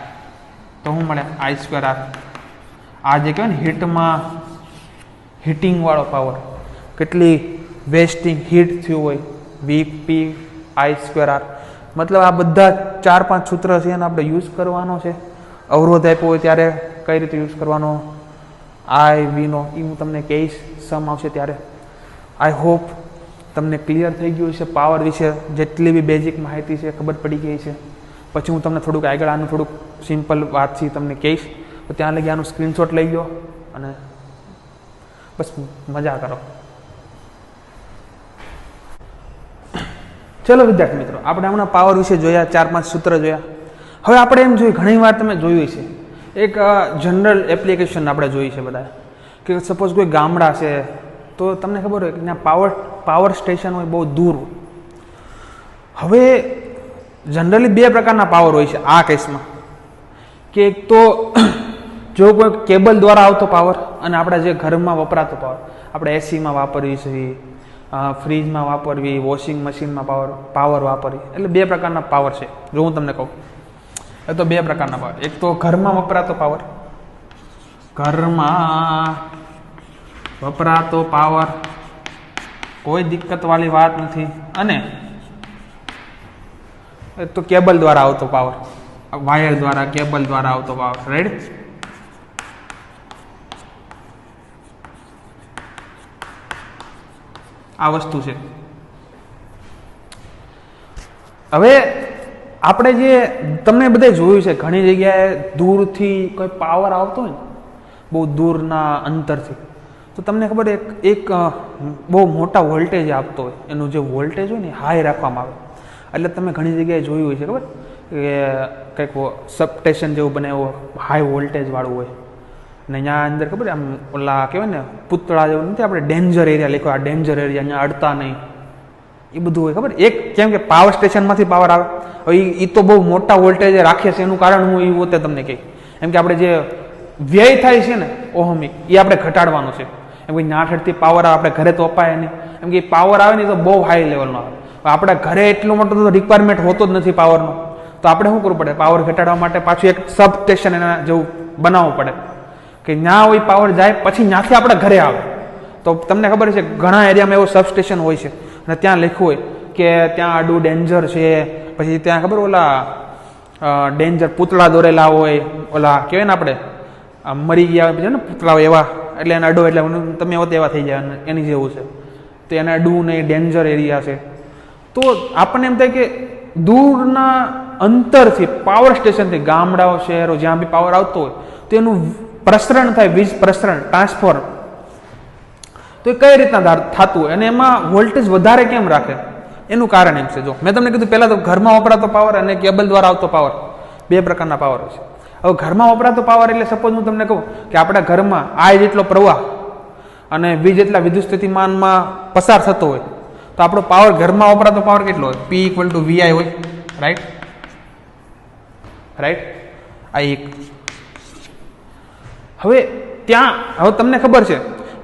તો શું મળે? I square R. આ જે કહેવાય ને હીટમાં, હીટિંગ વાળો પાવર, કેટલી વેસ્ટિંગ હીટ થયું હોય, વી પી આઈ સ્ક્વેર આર. મતલબ આ બધા 4-5 સૂત્ર છે એને આપણે યુઝ કરવાનો છે. અવરોધ આપ્યો હોય ત્યારે કઈ રીતે યુઝ કરવાનો, આઈ વીનો એ હું તમને કહીશ સમ આવશે ત્યારે. આઈ હોપ તમને ક્લિયર થઈ ગયું છે. પાવર વિશે જેટલી બી બેઝિક માહિતી છે ખબર પડી ગઈ છે. પછી હું તમને થોડુંક આગળ આનું થોડુંક સિમ્પલ વાતથી તમને કહીશ, તો ત્યાં લગી આનું સ્ક્રીનશોટ લઈ લો અને બસ મજા કરો. ચલો વિદ્યાર્થી મિત્રો, આપણે હમણાં પાવર વિશે જોયા, 4-5 સૂત્ર જોયા. હવે આપણે એમ જોયું, ઘણી વાર તમે જોયું છે, એક જનરલ એપ્લિકેશન આપણે જોઈ છે બધા, કે સપોઝ કોઈ ગામડા છે તો તમને ખબર હોય કે ત્યાં પાવર સ્ટેશન હોય બહુ દૂર હોય. હવે જનરલી 2 પ્રકારના પાવર હોય છે આ કેસમાં, કે એક તો જો કોઈ કેબલ દ્વારા આવતો પાવર, અને આપણા જે ઘરમાં વપરાતો પાવર, આપણે એસીમાં વાપરવી છે, ફ્રીજમાં વાપરવી, વોશિંગ મશીનમાં પાવર વાપરવી. એટલે 2 પ્રકારના પાવર છે. જો હું તમને કહું એ તો 2 પ્રકારના પાવર. એક તો ઘરમાં વપરાતો પાવર, ઘરમાં વપરાતો પાવર, કોઈ દિક્કત વાળી વાત નથી. અને એક તો કેબલ દ્વારા આવતો પાવર, વાયર દ્વારા, કેબલ દ્વારા આવતો પાવર, રાઈટ? આ વસ્તુ છે. હવે આપણે જે તમને બધે જોયું છે ઘણી જગ્યાએ દૂરથી કોઈ પાવર આવતો હોય ને બહુ દૂરના અંતરથી, તો તમને ખબર એક બહુ મોટા વોલ્ટેજ આપતો હોય, એનું જે વોલ્ટેજ હોય ને હાઈ રાખવામાં આવે. એટલે તમે ઘણી જગ્યાએ જોયું હોય છે ખબર કે કંઈક સબસ્ટેશન જેવું બને એવું હાઈ વોલ્ટેજ વાળું હોય ને ત્યાં અંદર ખબર આમ ઓલા કહેવાય ને પૂતળા જેવું નથી, આપણે ડેન્જર એરિયા લખ્યો, આ ડેન્જર એરિયા, અહીંયા અડતા નહીં, એ બધું હોય ખબર. એક કેમ કે પાવર સ્ટેશનમાંથી પાવર આવે, હવે એ તો બહુ મોટા વોલ્ટેજ રાખે છે, એનું કારણ હું એ પોતે તમને કહી, એમ કે આપણે જે વ્યય થાય છે ને ઓહમિક, એ આપણે ઘટાડવાનું છે. એમ કે નાઠથી પાવર આવે, આપણે ઘરે તો અપાય નહીં, એમ કે પાવર આવે ને તો બહુ હાઈ લેવલનો આવે. આપણા ઘરે એટલો મોટો તો રિક્વાયરમેન્ટ હોતો જ નથી પાવરનો, તો આપણે શું કરવું પડે, પાવર ઘટાડવા માટે પાછું એક સબ સ્ટેશન એના જેવું બનાવવું પડે કે ત્યાં હોય પાવર જાય પછી ત્યાંથી આપણે ઘરે આવે. તો તમને ખબર છે ઘણા એરિયામાં એવું સબસ્ટેશન હોય છે અને ત્યાં લખ્યું હોય કે ત્યાં આડું ડેન્જર છે, પછી ત્યાં ખબર ઓલા ડેન્જર પૂતળા દોરેલા હોય, ઓલા કહેવાય ને આપણે મરી ગયા હોય ને પૂતળા એવા, એટલે એને અડો એટલે તમે હોતે એવા થઈ જાય, એની જેવું છે. તો એને અડવું નહીં, ડેન્જર એરિયા છે. તો આપણને એમ થાય કે દૂરના અંતરથી પાવર સ્ટેશનથી ગામડાઓ શહેરો જ્યાં બી પાવર આવતો હોય તો એનું પ્રસરણ થાય, વીજ પ્રસરણ ટ્રાન્સફોર્મ, તો એ કઈ રીતના થતું હોય અને એમાં વોલ્ટેજ વધારે કેમ રાખે, એનું કારણ એમ છે. જો મેં તમને કીધું પહેલાં તો ઘરમાં વપરાતો પાવર અને કેબલ દ્વારા આવતો પાવર, બે પ્રકારના પાવર હોય છે. હવે ઘરમાં વપરાતો પાવર એટલે સપોઝ હું તમને કહું કે આપણા ઘરમાં આ જેટલો પ્રવાહ અને વીજ જેટલા વિદ્યુત સ્થિતિમાનમાં પસાર થતો હોય, તો આપણો પાવર ઘરમાં વપરાતો પાવર કેટલો હોય, P = VI હોય, રાઈટ. આ એક. હવે તમને ખબર છે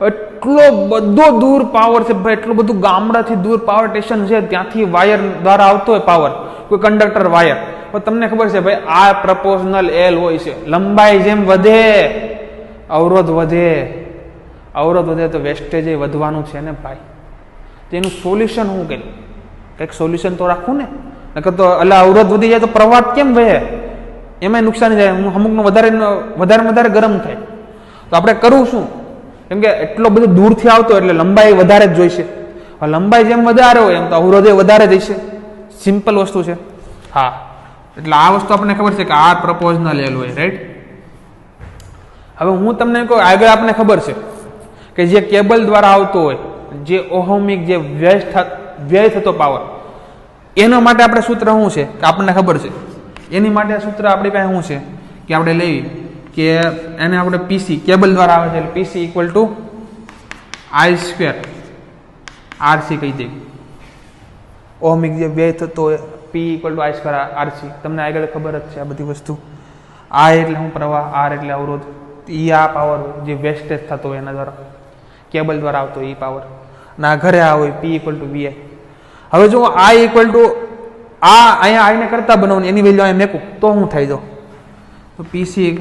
એટલો બધો દૂર પાવર છે ભાઈ, એટલું બધું ગામડાથી દૂર પાવર સ્ટેશન છે, ત્યાંથી વાયર દ્વારા આવતો હોય પાવર, કોઈ કંડક્ટર વાયર. તો તમને ખબર છે ભાઈ આ પ્રપોઝનલ L હોય છે, લંબાઈ જેમ વધે અવરોધ વધે તો વેસ્ટેજ વધવાનું છે ને ભાઈ. તેનું સોલ્યુશન હું કંઈક સોલ્યુશન તો રાખવું ને, નકર તો એટલે અવરોધ વધી જાય તો પ્રવાહ કેમ વહે, એમાં નુકસાન જાય, અમુકનો વધારે ગરમ થાય. તો આપણે કરવું શું, કેમ કે એટલો બધો દૂરથી આવતો એટલે લંબાઈ વધારે જ જોઈશે. લંબાઈ જેમ વધારે હોય એમ તો અવરોધે વધારે જઈશે, સિમ્પલ વસ્તુ છે. હા, એટલે આ વસ્તુ આપણને ખબર છે કે આ પ્રપોઝનલ L હોય, રાઈટ. હવે હું તમને કહું, આગળ આપણને ખબર છે કે જે કેબલ દ્વારા આવતો હોય, જે ઓહમિક જે વ્યય થતો પાવર, એના માટે આપણે સૂત્ર શું છે કે આપણને ખબર છે, એની માટે સૂત્ર આપણી પાસે શું છે કે આપણે લેવી કે એને આપણે પીસી કેબલ દ્વારા આવે છે એટલે PC = I² RC કહી દઈએ. ઓહમિક જે વ્યય થતો હોય P = I² RC, તમને આગળ ખબર જ છે આ બધી વસ્તુ. I એટલે હું પ્રવાહ, R એટલે અવરોધ, એ આ પાવર જે વેસ્ટેજ થતો હોય એના દ્વારા કેબલ દ્વારા આવતો હોય એ પાવર, ના ઘરે આ હોય P = VI. હવે જો I = અહીંયા આઈને કરતા બનાવું એની વેલ્યુ અહીંયા મેકું તો શું થાય, જો તો PC =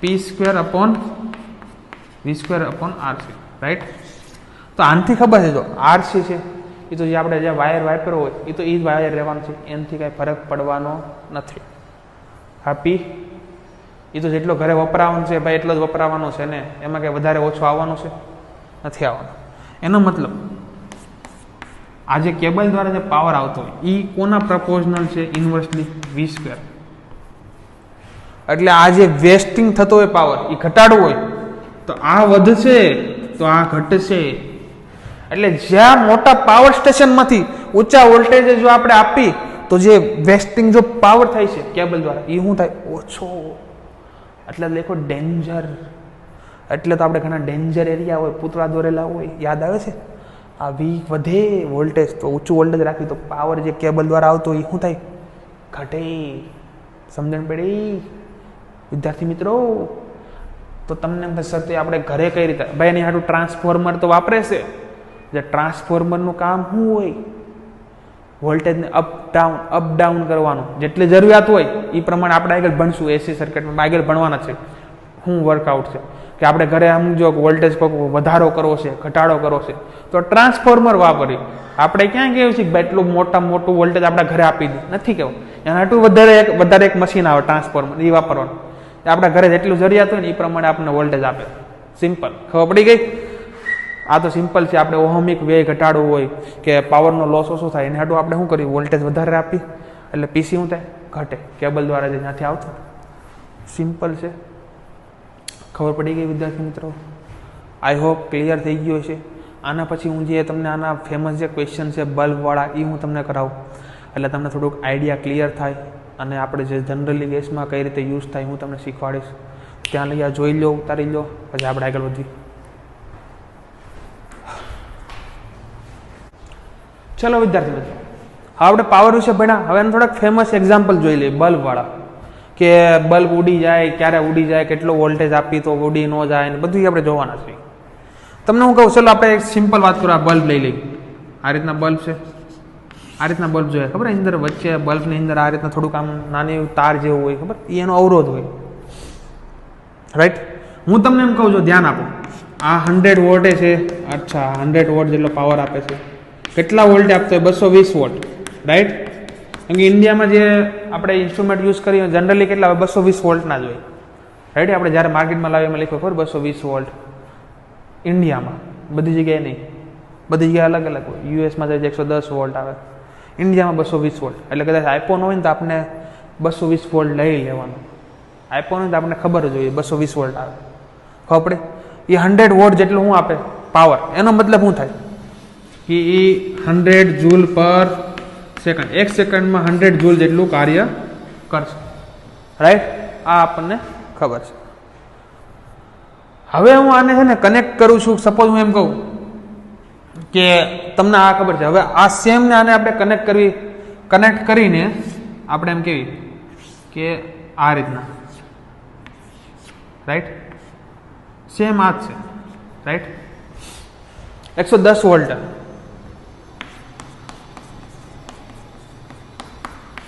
P² રાઈટ. તો આનાથી ખબર છે જો RC છે એ તો જે આપણે જે વાયર વાપરો હોય એ તો એ જ વાયર રહેવાનું છે, એનાથી કાંઈ ફરક પડવાનો નથી. હા, P એ તો જેટલો ઘરે વપરાવાનો છે ભાઈ એટલો જ વપરાવાનો છે ને, એમાં કંઈ વધારે ઓછો આવવાનો છે નથી આવવાનો. એનો મતલબ આ જે કેબલ દ્વારા જે પાવર આવતો હોય એ કોના પ્રપોઝનલ છે, ઇન્વર્સલી V². એટલે આ જે વેસ્ટિંગ થતો હોય પાવર એ ઘટાડવો હોય તો આ વધશે તો આ ઘટશે. એટલે જ્યાં મોટા પાવર સ્ટેશનમાંથી ઊંચા વોલ્ટેજ જો આપણે આપી તો જે વેસ્ટિંગ જો પાવર થાય છે કેબલ દ્વારા એ શું થાય, ઓછો. એટલે લેખો ડેન્જર. એટલે તો આપણે ઘણા ડેન્જર એરિયા હોય, પૂતળા દોરેલા હોય, યાદ આવે છે. આ વી વધે વોલ્ટેજ તો ઊંચું વોલ્ટેજ રાખી તો પાવર જે કેબલ દ્વારા આવતો એ શું થાય, ઘટે. સમજણ પડી વિદ્યાર્થી મિત્રો? તો તમને એમ થશે તે આપણે ઘરે કઈ રીતે ભાઈ એની હાટું ટ્રાન્સફોર્મર તો વાપરે છે. જે ટ્રાન્સફોર્મરનું કામ શું હોય, વોલ્ટેજને અપ ડાઉન કરવાનું, જેટલી જરૂરિયાત હોય એ પ્રમાણે આપણે આગળ ભણશું. એસી સર્કિટમાં આગળ ભણવાના છે શું વર્કઆઉટ છે કે આપણે ઘરે સમજો વોલ્ટેજ વધારો કરવો છે, ઘટાડો કરવો છે તો ટ્રાન્સફોર્મર વાપરી. આપણે ક્યાં કેવું છે કે એટલું મોટું વોલ્ટેજ આપણા ઘરે આપી દે, નથી કેવું. એના હાટું વધારે એક મશીન આવે ટ્રાન્સફોર્મર, એ વાપરવાનું. આપણા ઘરે જેટલું જરૂરિયાત હોય ને એ પ્રમાણે આપણને વોલ્ટેજ આપે. સિમ્પલ, ખબર પડી ગઈ? આ તો સિમ્પલ છે. આપણે ઓહમિક વ્યય ઘટાડવું હોય કે પાવરનો લોસ ઓછો થાય એને હાટું આપણે શું કર્યું, વોલ્ટેજ વધારે આપી એટલે પીસી શું થાય, ઘટે. કેબલ દ્વારા જે ત્યાંથી આવતું. સિમ્પલ છે. ખબર પડી ગઈ વિદ્યાર્થી મિત્રો? આઈ હોપ ક્લિયર થઈ ગયો છે. આના પછી હું જે તમને આના ફેમસ જે ક્વેશ્ચન છે બલ્બવાળા એ હું તમને કરાવું એટલે તમને થોડુંક આઈડિયા ક્લિયર થાય અને આપણે જે જનરલી ગેસમાં કઈ રીતે યુઝ થાય હું તમને શીખવાડીશ. ત્યાં લઈ આ જોઈ લો, ઉતારી લો, પછી આપણે આગળ વધીએ. ચલો વિદ્યાર્થી મિત્રો, હવે આપણે પાવર વિશે ભણ્યા. હવે એનું થોડાક ફેમસ એક્ઝામ્પલ જોઈ લઈએ બલ્બવાળા, કે બલ્બ ઉડી જાય, ક્યારે ઉડી જાય, કેટલો વોલ્ટેજ આપી તો ઉડી ન જાય, ને બધું આપણે જોવાના છે. તમને હું કહું, ચલો આપણે એક સિમ્પલ વાત કરું. આ બલ્બ લઈ લઈએ. આ રીતના બલ્બ છે, આ રીતના બલ્બ જોઈએ ખબર, અંદર વચ્ચે બલ્બની અંદર આ રીતના થોડુંક આમ નાની તાર જેવું હોય ખબર, એ એનો અવરોધ હોય, રાઈટ. હું તમને એમ કહું છું, ધ્યાન આપો. આ 100 વોલ્ટ છે. અચ્છા, 100 વોટ જેટલો પાવર આપે છે. કેટલા વોલ્ટે આપતો હોય? 220 વોટ, રાઈટ. કેમ કે ઇન્ડિયામાં જે આપણે ઇન્સ્ટ્રુમેન્ટ યુઝ કરીએ જનરલી કેટલા હોય? 220 વોલ્ટના જ હોય, રાઈટ. આપણે જ્યારે માર્કેટમાં લાવીએ એમાં લખ્યું ખબર 220 વોલ્ટ. ઇન્ડિયામાં, બધી જગ્યાએ નહીં, બધી જગ્યાએ અલગ અલગ હોય. યુએસમાં જાય 110 વોલ્ટ આવે, ઇન્ડિયામાં 220 વોલ્ટ. એટલે કદાચ આઈફોન હોય ને તો આપણે 220 વોલ્ટ લઈ લેવાનું. આઈફોન હોય તો આપણે ખબર જ હોય 220 વોલ્ટ આવે, ખબર પડે. એ 100 વોટ જેટલું શું આપે પાવર, એનો મતલબ શું થાય કે એ 100 જૂલ પર સેકન્ડ, એક સેકન્ડમાં 100 જૂલ જેટલું કાર્ય કરશે, રાઈટ. આ આપણને ખબર છે. હવે હું આને છે ને કનેક્ટ કરું છું. સપોઝ હું એમ કહું કે તમને આ ખબર છે, હવે આ સેમ ને આને આપણે કનેક્ટ કરીને આપણે એમ કેવી કે આ રીતના, રાઈટ. સેમ આ જ છે, રાઈટ. 110 વોલ્ટ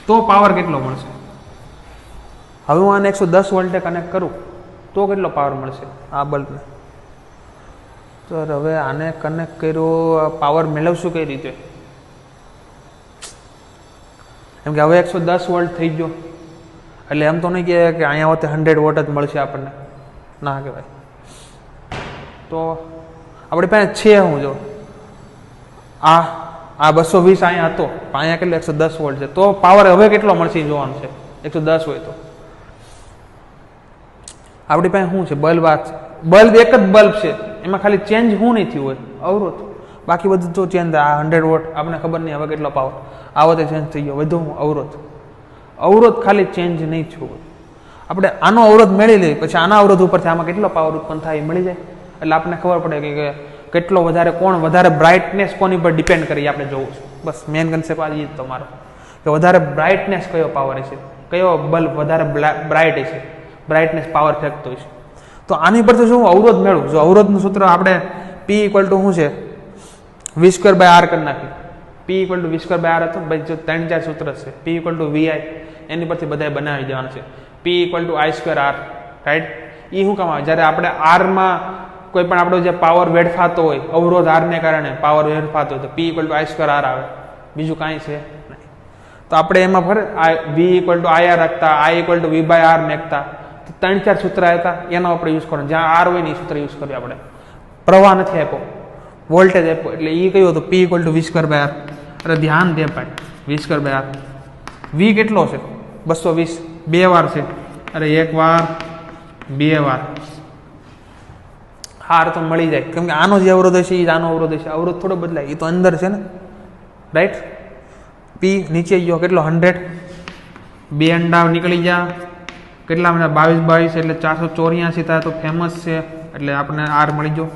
તો પાવર કેટલો મળશે? હવે હું આને 110 વોલ્ટે કનેક્ટ કરું તો કેટલો પાવર મળશે આ બલ્બને? તો હવે આને કનેક્ટ કર્યો, પાવર મેળવશું કઈ રીતે? એમ કે હવે 110 વોલ્ટ થઈ ગયો એટલે એમ તો નહીં કે અહીંયા હોતે 100 વોટ જ મળશે આપણને, ના કહેવાય. તો આપણી પાસે છે હું જો આ 220 અહીંયા હતો, અહીંયા કેટલો 110 વોલ્ટ છે, તો પાવર હવે કેટલો મળશે એ જોવાનું છે. 110 હોય તો આપણી પાસે શું છે? બલ્બ. આ બલ્બ એક જ બલ્બ છે, એમાં ખાલી ચેન્જ શું નહીં થયું હોય? અવરોધ. બાકી બધું તો ચેન્જ. આ 100 વોટ આપણે ખબર નહીં હવે કેટલો પાવર, આ વખતે ચેન્જ થઈ ગયો. વધુ અવરોધ, અવરોધ ખાલી ચેન્જ નહીં થયું હોય. આપણે આનો અવરોધ મેળવી લઈએ, પછી આના અવરોધ ઉપરથી આમાં કેટલો પાવર ઉત્પન્ન થાય એ મળી જાય. એટલે આપણને ખબર પડે કે કેટલો વધારે, કોણ વધારે બ્રાઇટનેસ કોની પર ડિપેન્ડ કરી આપણે જોવું છે. બસ મેઇન કન્સેપ્ટ આ જ તમારો, કે વધારે બ્રાઇટનેસ કયો પાવર છે, કયો બલ્બ વધારે બ્રાઇટ છે, બ્રાઇટનેસ પાવર ફેંકતો છે. તો આની પરથી શું અવરોધ મેળવું? જો અવરોધનું સૂત્ર આપણે P = શું છે? V²/R કરી નાખ્યું. P = V²/R હતું ભાઈ, જો 3-4 સૂત્ર છે. P = VI, એની પરથી બધા બનાવી દેવાના છે. P = I²R, right. એ શું કામ આવે? જ્યારે આપણે આરમાં કોઈ પણ આપણો જે પાવર વેડફાતો હોય, અવરોધ આરને કારણે પાવર વેડફાતો હોય તો P = I²R આવે, બીજું કાંઈ છે નહીં. તો આપણે એમાં ફરે V = IR રાખતા, I = V/R મેકતા, તો 3-4 સૂત્ર હતા, એનો આપણે યુઝ કરવાનો. જ્યાં R હોય ને એ સૂત્ર યુઝ કરીએ આપણે. પ્રવાહ નથી આપ્યો, વોલ્ટેજ આપ્યો, એટલે એ કયું હતું? P = V²/R. અરે ધ્યાન દે ભાઈ, V²/R. V કેટલો છે? 220, 2 વાર છે. અરે 1 વાર, 2 વાર. હાર તો મળી જાય, કેમ કે આનો જે અવરોધ છે એ જ આનો અવરોધ છે. અવરોધ થોડો બદલાય, એ તો અંદર છે ને, રાઈટ. P નીચે ગયો કેટલો? 100. 2 અંડા નીકળી ગયા, કેટલા મહિના? 22 એટલે 484 થાય તો ફેમસ છે, એટલે આપણને R મળી ગયો.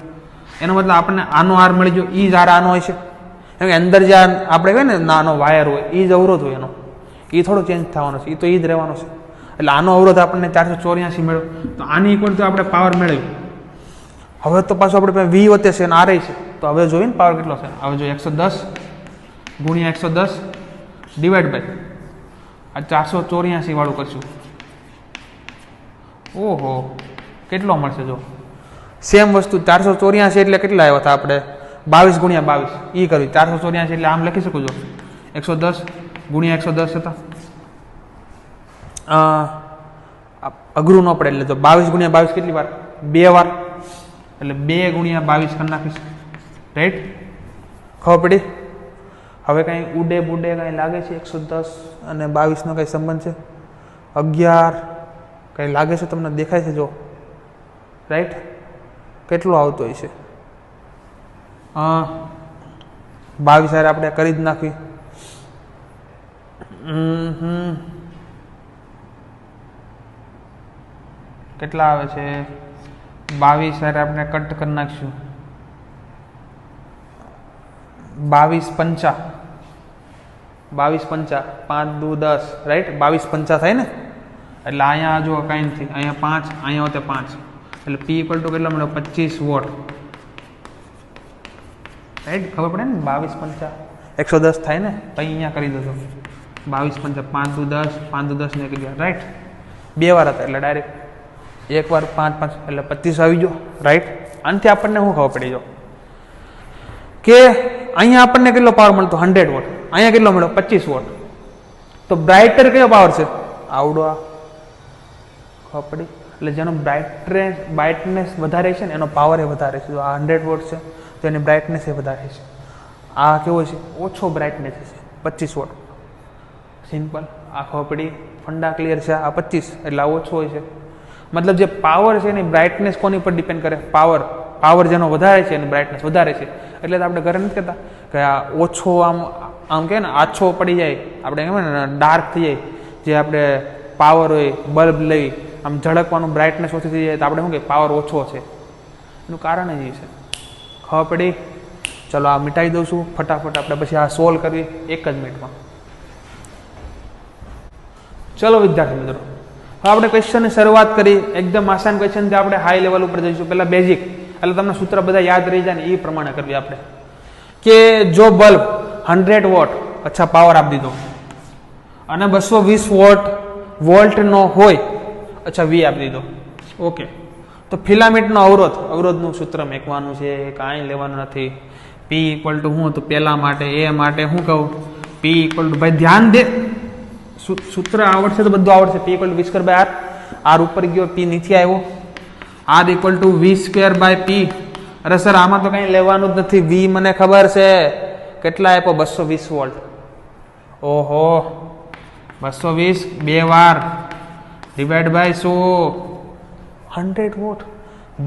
એનો મતલબ આપણને આનો R મળી ગયો, એ જ R આનો હોય છે. કેમ કે અંદર જે આપણે કહીએ ને નાનો વાયર હોય એ જ અવરોધ હોય એનો, એ થોડો ચેન્જ થવાનો છે, એ તો એ જ રહેવાનો છે. એટલે આનો અવરોધ આપણને 484 મેળવ્યો, તો આની ઇક્વલ તો આપણે પાવર મેળવ્યું. હવે તો પાછું આપણે પાસે V વધે છે અને R છે, તો હવે જોઈએ ને પાવર કેટલો છે. હવે જો 110 × 110 ડિવાઈડ બાય આ 484 વાળું કરશું. ઓહો, કેટલો મળશે? જો સેમ વસ્તુ 484 એટલે કેટલા આવ્યા હતા આપણે? 22 × 22 એ કર્યું. 484 એટલે આમ લખી શકું છો, 110 × 110 હતા. અઘરું ન પડે એટલે તો 22 × 22 કેટલી વાર? 2 વાર. એટલે 2 × 22 કરી નાખીશ. રાઈટ, ખબર પડી? હવે કંઈ ઉડે બુડે કંઈ લાગે છે? 110 અને 22નો કંઈ સંબંધ છે? 11 કંઈ લાગે છે તમને? દેખાય છે? જો રાઈટ, કેટલો આવતો હોય છે? 22 હારે આપણે કરી જ નાખવી. કેટલા આવે છે? 22 હારે આપણે કટ કરી નાખશું. 22 પંચા 5 દુ 10, રાઈટ, 22 પંચા થાય ને. એટલે અહીંયા જો કાંઈ નથી, અહીંયા 5, અહીંયા હોતે 5, એટલે P = કેટલો મળ્યો? 25 વોટ, રાઈટ. ખબર પડે ને? 22 પંચા 110 થાય ને, તો અહીંયા કરી દો. 22 પંચા 5 દુ 10, 5 દુ 10 ને કરી, રાઈટ. 2 વાર હતા એટલે ડાયરેક્ટ એક વાર 5 5 એટલે 25 આવી ગયો, રાઈટ. આનાથી આપણને શું ખબર પડી? જો કે અહીંયા આપણને કેટલો પાવર મળતો? 100 વોટ. અહીંયા કેટલો મળ્યો? 25 વોટ. તો બ્રાઇટર કયો પાવર છે? આવડો આ. ખબર પડી? એટલે જેનો બ્રાઇટનેસ વધારે છે ને એનો પાવર એ વધારે છે. જો આ 100 વોટ છે તો એની બ્રાઇટનેસ એ વધારે છે. આ કેવો છે? ઓછો બ્રાઇટનેસ છે, 25 વોટ. સિમ્પલ. આ ખબર પડી? ફંડા ક્લિયર છે? આ 25 એટલે આ ઓછો હોય છે. મતલબ જે પાવર છે એની બ્રાઇટનેસ કોની પર ડિપેન્ડ કરે? પાવર જેનો વધારે છે એની બ્રાઇટનેસ વધારે છે. એટલે તો આપણે ઘરે નથી કહેતા કે આ ઓછો આમ કહે ને આછો પડી જાય, આપણે કહેવાય ને ડાર્ક થઈ જાય. જે આપણે પાવર હોય, બલ્બ લઈ આમ ઝળકવાનું બ્રાઇટનેસ ઓછી થઈ જાય તો આપણે શું કહીએ? પાવર ઓછો છે. એનું કારણ જ એ છે. ખબર પડી? ચલો આ મિટાઈ દઉં છું ફટાફટ, આપણે પછી આ સોલ્વ કરવી 1 જ મિનિટમાં. ચલો વિદ્યાર્થી મિત્રો, હવે આપણે ક્વેશ્ચનની શરૂઆત કરી. એકદમ આસાન ક્વેશ્ચન છે. આપણે હાઈ લેવલ ઉપર જઈશું. પહેલાં બેઝિક, એટલે તમને સૂત્ર બધા યાદ રહી જાય ને એ પ્રમાણે કરવી આપણે. કે જો બલ્બ 100 વોટ અચ્છા પાવર આપી દીધો અને 220 વોલ્ટનો હોય, અચ્છા V આપી દીધો, ઓકે. તો ફિલામેન્ટનો અવરોધનું સૂત્ર મેકવાનું છે, કાંઈ લેવાનું નથી. P = શું હતું? પહેલા માટે એ માટે શું કહું? P = ભાઈ ધ્યાન દે, સૂત્ર આવડશે તો બધું આવડશે. P = v²/r. R ઉપર ગયો, P નીચે આવ્યો. R = v²/p. અરે સર આમાં તો કંઈ લેવાનું જ નથી. V મને ખબર છે કેટલા આપ્યો? 220 વોલ્ટ. ઓહો, 220 2 વાર ડિવાઈડ બાય 100 વોટ.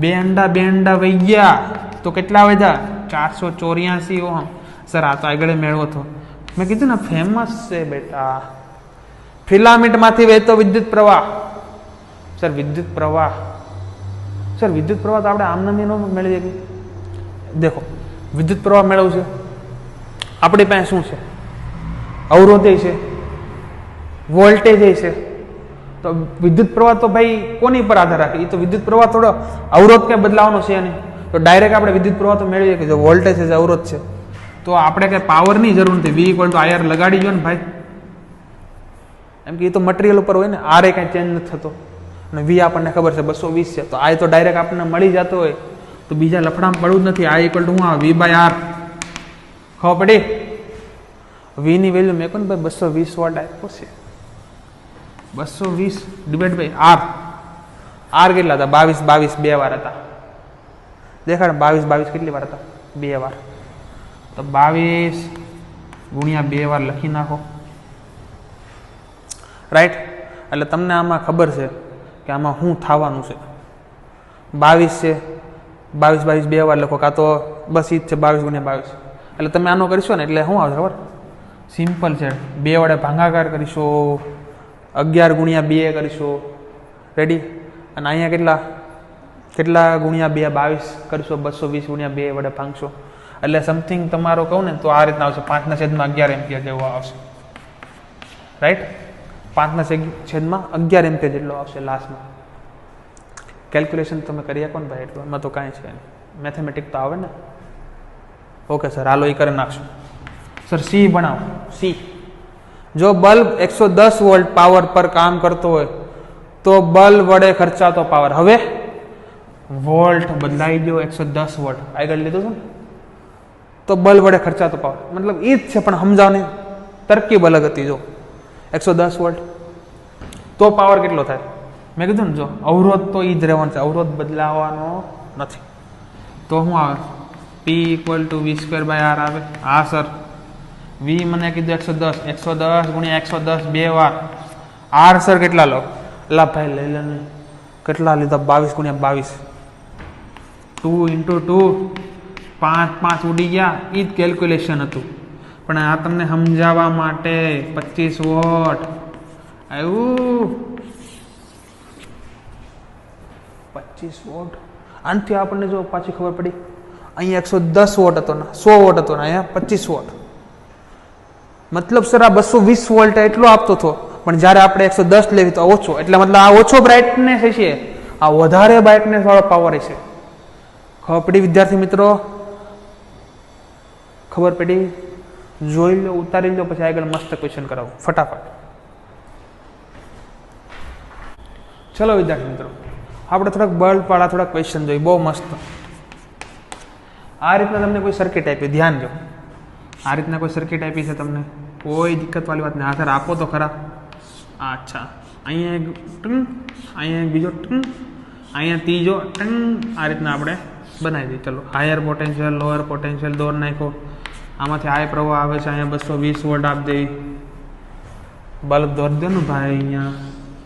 બે અંડા વહી ગયા તો કેટલા વધ્યા? 484 ઓહમ. સર આ તો આગળ મેળવો હતો. મેં કીધું ને ફેમસ છે બેટા. ફિલામેન્ટમાંથી વહેતો વિદ્યુત પ્રવાહ. સર વિદ્યુત પ્રવાહ તો આપણે આમનામી ન મેળવીએ કે? દેખો, વિદ્યુત પ્રવાહ મેળવવું છે આપણી પાસે શું છે? અવરોધ છે, વોલ્ટેજ છે. તો વિદ્યુત પ્રવાહ તો ભાઈ કોની પર આધાર રાખે? એ તો વિદ્યુત પ્રવાહ થોડો અવરોધ કંઈ બદલાવાનો છે નહીં. તો ડાયરેક્ટ આપણે વિદ્યુત પ્રવાહ તો મેળવીએ કે જો વોલ્ટેજ છે, અવરોધ છે. તો આપણે કંઈ પાવરની જરૂર નથી. V = IR લગાડી દો ને ભાઈ. એમ કે એ તો મટીરિયલ ઉપર હોય ને. R એ કાંઈ ચેન્જ નથી થતો અને V આપણને ખબર છે 220 છે. તો આ તો ડાયરેક્ટ આપણને મળી જતો હોય તો બીજા લફડામાં પડવું જ નથી. I = શું આવે? V/R. ખબર પડી? V ની વેલ્યુ મેં કહું ને ભાઈ 220 વોટ આપ્યો છે. 220 / R. R કેટલા હતા? 22 2 વાર હતા. દેખાડ 22 કેટલી વાર હતા? 2 વાર. તો 22 × 2 વાર લખી નાખો, રાઈટ. એટલે તમને આમાં ખબર છે કે આમાં શું થવાનું છે. 22 છે, 22 2 વાર લખો, કાં તો બસ એ જ છે 22 × 22. એટલે તમે આનો કરીશો ને એટલે શું આવશે ખબર? સિમ્પલ છે. 2 વડે ભાગાકાર કરીશો, 11 × 2 કરીશો, રેડી. અને અહીંયા કેટલા × 2 22 કરીશો, 220 × 2 વડે ભાંગશો. એટલે સમથિંગ તમારો કહું ને તો આ રીતના આવશે. 5/11 એમ્પિયર જેવો આવશે, રાઈટ. 5/11 એમ્પિયર જેટલો આવશે લાસ્ટમાં. કેલ્ક્યુલેશન તમે કરી શકો ને ભાઈ, એટલું એમાં તો કાંઈ છે નહીં. મેથેમેટિક તો આવે ને. ઓકે સર, હાલો એ કરી નાખશું. સર સી ભણાવો. સી, જો બલ્બ 110 વોલ્ટ પાવર પર કામ કરતો હોય તો બલ્બ વડે ખર્ચાતો પાવર. હવે વોલ્ટ બદલાઈ ગયો, 110 વોલ્ટ આગળ લીધું છે ને. તો બલ્બ વડે ખર્ચાતો પાવર મતલબ એ જ છે, પણ સમજાવવાની તરકીબ અલગ હતી. જો 110 વોલ્ટ તો પાવર કેટલો થાય? મેં કીધું ને, જો અવરોધ તો એ જ રહેવાનો છે, અવરોધ બદલાવાનો નથી. તો શું આવે? P equal to V square by R આવે. હા સર, વી મને કીધું 110, 110 ગુણ્યા 110 બે વાર. આર સર કેટલા લો? લા ભાઈ લઈ લે ને, કેટલા લીધા? 22 ગુણ્યા 22, 2 ઇન્ટુ 2, 5 5 ઉડી ગયા. એ જ કેલ્ક્યુલેશન હતું, પણ આ તમને સમજાવવા માટે 25 વોટ આવ્યું. 25 વોટ. આનાથી આપણને જો પાછી ખબર પડી, અહીંયા 110 વોટ હતો ને 100 વોટ હતો ને અહીંયા 25 વોટ. મતલબ સર આ 220 વોલ્ટ એટલો આપતો હતો, પણ જ્યારે આપણે 110 લેવી તો ઓછો, એટલે મતલબ આ ઓછો બ્રાઇટનેસ હશે, આ વધારે બ્રાઇટનેસ વાળો પાવર હશે. ખબર પડી વિદ્યાર્થી મિત્રો? ખબર પડી? જોઈ લો, ઉતારી લો, પછી આગળ મસ્ત ક્વેશ્ચન કરાવો ફટાફટ. ચલો વિદ્યાર્થી મિત્રો, આપણે થોડાક બલ્બ વાળા થોડાક ક્વેશ્ચન જોઈએ, બહુ મસ્ત. આ રીતના તમને કોઈ સર્કિટ આપી, ધ્યાન દો. આ રીતના કોઈ સર્કિટ આપી છે તમને, કોઈ દિક્કત વાળી વાત નહીં. હા સર આપો તો ખરા. અચ્છા, અહીંયા એક ટંગ, અહીંયા એક બીજો ટંગ, અહીંયા ત્રીજો ટંગ. આ રીતના આપણે બનાવી દઈએ. ચલો, હાયર પોટેન્શિયલ, લોઅર પોટેન્શિયલ દોર નાખો. આમાંથી આય પ્રવાહ આવે છે, અહીંયા 220 વોલ્ટ આપી દઈ. બલ્બ દોર દો ને ભાઈ.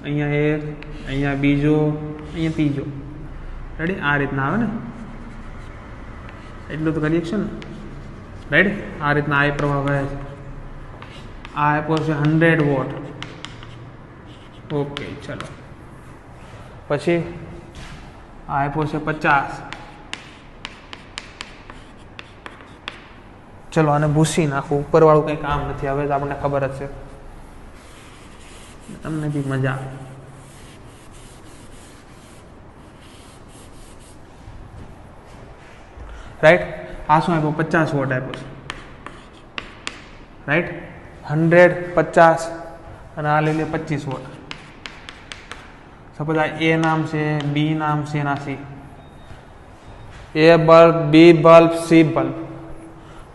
અહીંયા એક, અહીંયા બીજો, અહીંયા ત્રીજો. રેડી? આ રીતના આવે ને, એટલું તો કરીએ છે ને. રાઈટ? આ રીતના આય પ્રવાહ વહે છે. આ આપ્યો છે 100 વોટ. ઓકે, ચલો. પછી આ આપ્યો છે 50. ચલો, આને ભૂસી નાખું. ઉપરવાળું કંઈ કામ નથી, હવે તો આપણને ખબર જ છે. તમને બી મજા આવે. રાઈટ? આ શું આપ્યું? 50 વોટ આપ્યો છે. રાઈટ? 100, 50 અને આ લઈ લે 25 વોટ. સપોઝ આ એ નામ છે, બી નામ છે, ના સી. એ બલ્બ, બી બલ્બ, સી બલ્બ.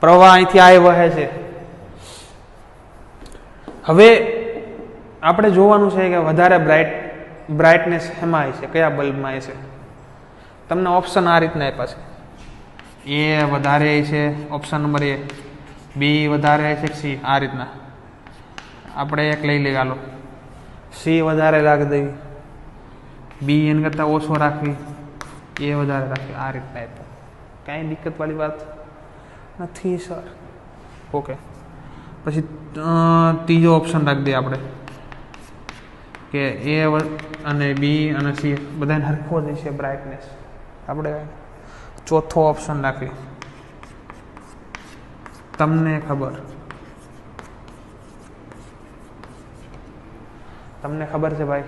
પ્રવાહ અહીંથી આ વહે છે. હવે આપણે જોવાનું છે કે વધારે બ્રાઇટનેસ એમાં છે, કયા બલ્બમાં છે. તમને ઓપ્શન આ રીતના આપ્યા છે. એ વધારે છે, ઓપ્શન નંબર એ. બી વધારે છે, સી. આ રીતના આપણે એક લઈ લઈએ. હાલો, સી વધારે રાખી દેવી, બી એના કરતાં ઓછો રાખવી, એ વધારે રાખવી. આ રીતના આપ્યું. કાંઈ દિક્કતવાળી વાત નથી સર. ઓકે, પછી ત્રીજો ઓપ્શન રાખી દઈએ આપણે કે એ અને બી અને સી બધાને હરખો જ છે બ્રાઇટનેસ. આપણે ચોથો ઓપ્શન રાખી. તમને ખબર છે ભાઈ?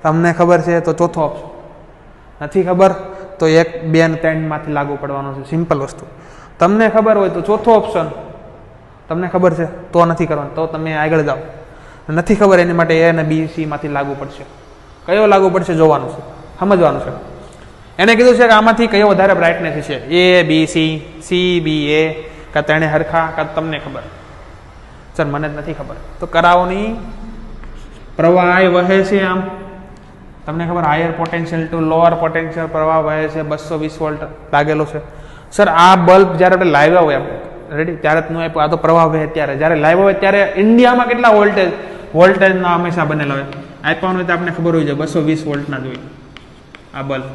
તમને ખબર છે તો ચોથો ઓપ્શન. નથી ખબર તો 1, 2 અને 3 માંથી લાગુ પડવાનું છે. સિમ્પલ વસ્તુ. તમને ખબર હોય તો ચોથો ઓપ્શન. તમને ખબર છે તો નથી કરવાનું, તો તમે આગળ જાઓ. નથી ખબર એની માટે એ અને બી સી માંથી લાગુ પડશે. કયો લાગુ પડશે જોવાનું છે, સમજવાનું છે. એને કીધું છે કે આમાંથી કયો વધારે બ્રાઇટનેસ છે, એ બી સી, સી બી એ, કાં તેણે હરખા, કાં તમને ખબર. સર મને જ નથી ખબર તો કરાવો નહીં. પ્રવાહ વહે છે આમ, તમને ખબર, higher potential to lower potential પ્રવાહ વહે છે. 220 વોલ્ટ લાગેલો છે. સર આ બલ્બ જ્યારે આપણે લાવ્યા હોય આપણે રેડી ત્યારે જ નું આપ્યું. આ તો પ્રવાહ વહે ત્યારે. જ્યારે લાવ્યા હોય ત્યારે ઇન્ડિયામાં કેટલા વોલ્ટેજના હંમેશા બનેલા હોય. આપ્યા હોય તો આપણે ખબર હોય છે 220 વોલ્ટના જોઈએ આ બલ્બ.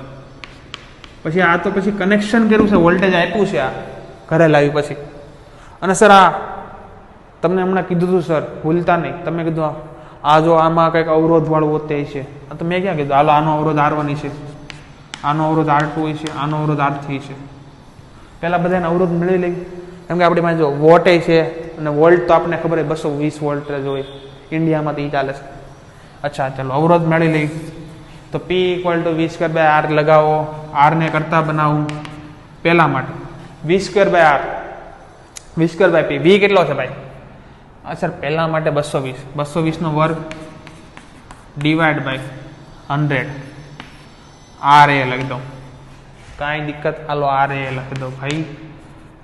પછી આ તો પછી કનેક્શન કર્યું છે, વોલ્ટેજ આપ્યું છે આ ઘરે લાવી પછી. અને સર આ તમને હમણાં કીધું હતું સર, ભૂલતા નહીં. તમે કીધું આ જો આમાં કંઈક અવરોધવાળું હોતે છે, તો મેં ક્યાં કીધું હાલો આનો અવરોધ R1 છે, આનો અવરોધ R2 છે, આનો અવરોધ R3 છે. પહેલાં બધાને અવરોધ મેળવી લઈ, કેમ કે આપણી પાસે જો વોટે છે અને વોલ્ટ તો આપણને ખબર હોય 220 વોલ્ટ જ હોય ઇન્ડિયામાં, તો એ ચાલે છે. અચ્છા ચલો અવરોધ મેળવી લઈ. તો P = V²/R લગાવો. આરને કરતા બનાવું પહેલા માટે. V²/R, V²/P. V કેટલો છે ભાઈ? સર પહેલા માટે 220, 220 નો વર્ગ ડિવાઈડ બાય 100. RA લખી દો, કાંઈ દિક્કત? હાલો RA લખી દો ભાઈ,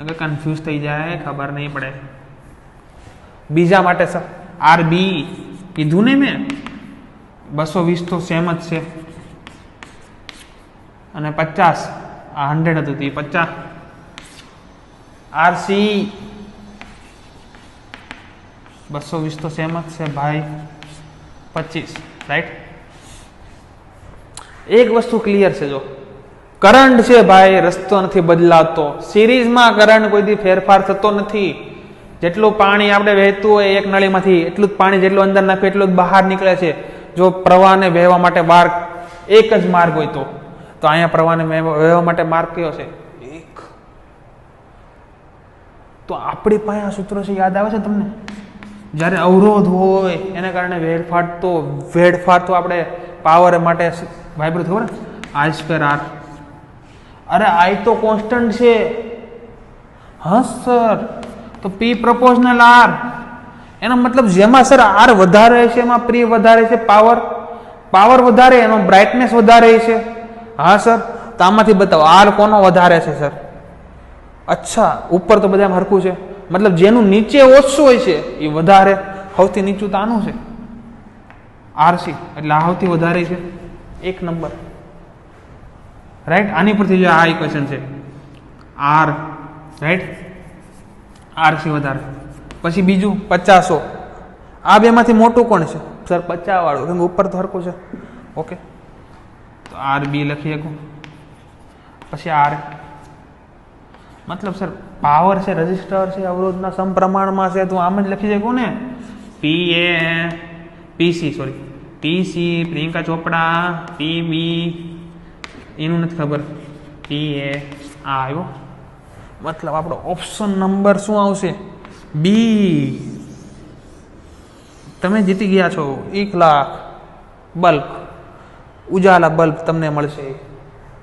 અગર કન્ફ્યુઝ થઈ જાય, ખબર નહીં પડે. બીજા માટે સર RB કીધું ને મેં, 220 તો સેમ જ છે. અને 50, આ 100 હતું તે 50. આરસી 220 તો સેમ જ છે ભાઈ 25, રાઈટ. એક વસ્તુ ક્લિયર છે, જો કરંટ છે ભાઈ રસ્તો નથી બદલાતો. સિરીઝમાં કરંટ કોઈથી ફેરફાર થતો નથી. જેટલું પાણી આપણે વહેતું હોય એક નળીમાંથી એટલું જ પાણી જેટલું અંદર નાખ્યું એટલું જ બહાર નીકળે છે. જો પ્રવાહને વહેવા માટે માર્ગ એક જ માર્ગ હોય તો અહીંયા પ્રવાહને વહેવા માટે માર્ગ કયો છે? એક. તો આપણી પાસે આ સૂત્રો છે, યાદ આવે છે તમને? જ્યારે અવરોધ હોય એને કારણે વેડફાર તો આપણે પાવર માટે વાપર્યું, ખબર આઈ સ્ક્વેર આર. અરે આઈ તો કોન્સ્ટન્ટ છે. હા સર, તો પી પ્રપોઝનલ આર. એનો મતલબ જેમાં સર આર વધારે છે એમાં પી વધારે છે, પાવર વધારે, એનો બ્રાઇટનેસ વધારે છે. હા સર, તો આમાંથી બતાવો આર કોનો વધારે છે સર? અચ્છા, ઉપર તો બધા હરખું છે, મતલબ જેનું નીચે ઓછું હોય છે એ વધારે. સૌથી નીચું તો આનું છે આરસી, એટલે આ સૌથી વધારે છે. 1 નંબર, રાઈટ. આની પરથી જો આ ઇક્વેશન છે આર, રાઈટ, આરસી વધારે. પછી બીજું 50. આ બેમાંથી મોટું કોણ છે સર? 50 વાળું, કેમ ઉપર તો હરખું છે. ઓકે, તો આર બી લખી શકું. પછી આર, મતલબ સર પાવર છે, રજિસ્ટર છે, અવરોધના સમપ્રમાણમાં છે, તો આમ જ લખી શકું ને. પીસી પ્રિયંકા ચોપડા, પીબી એનું નથી ખબર, પીએ આ આવ્યો. મતલબ આપણો ઓપ્શન નંબર શું આવશે? બી. તમે જીતી ગયા છો 1 લાખ બલ્બ, ઉજાલા બલ્બ તમને મળશે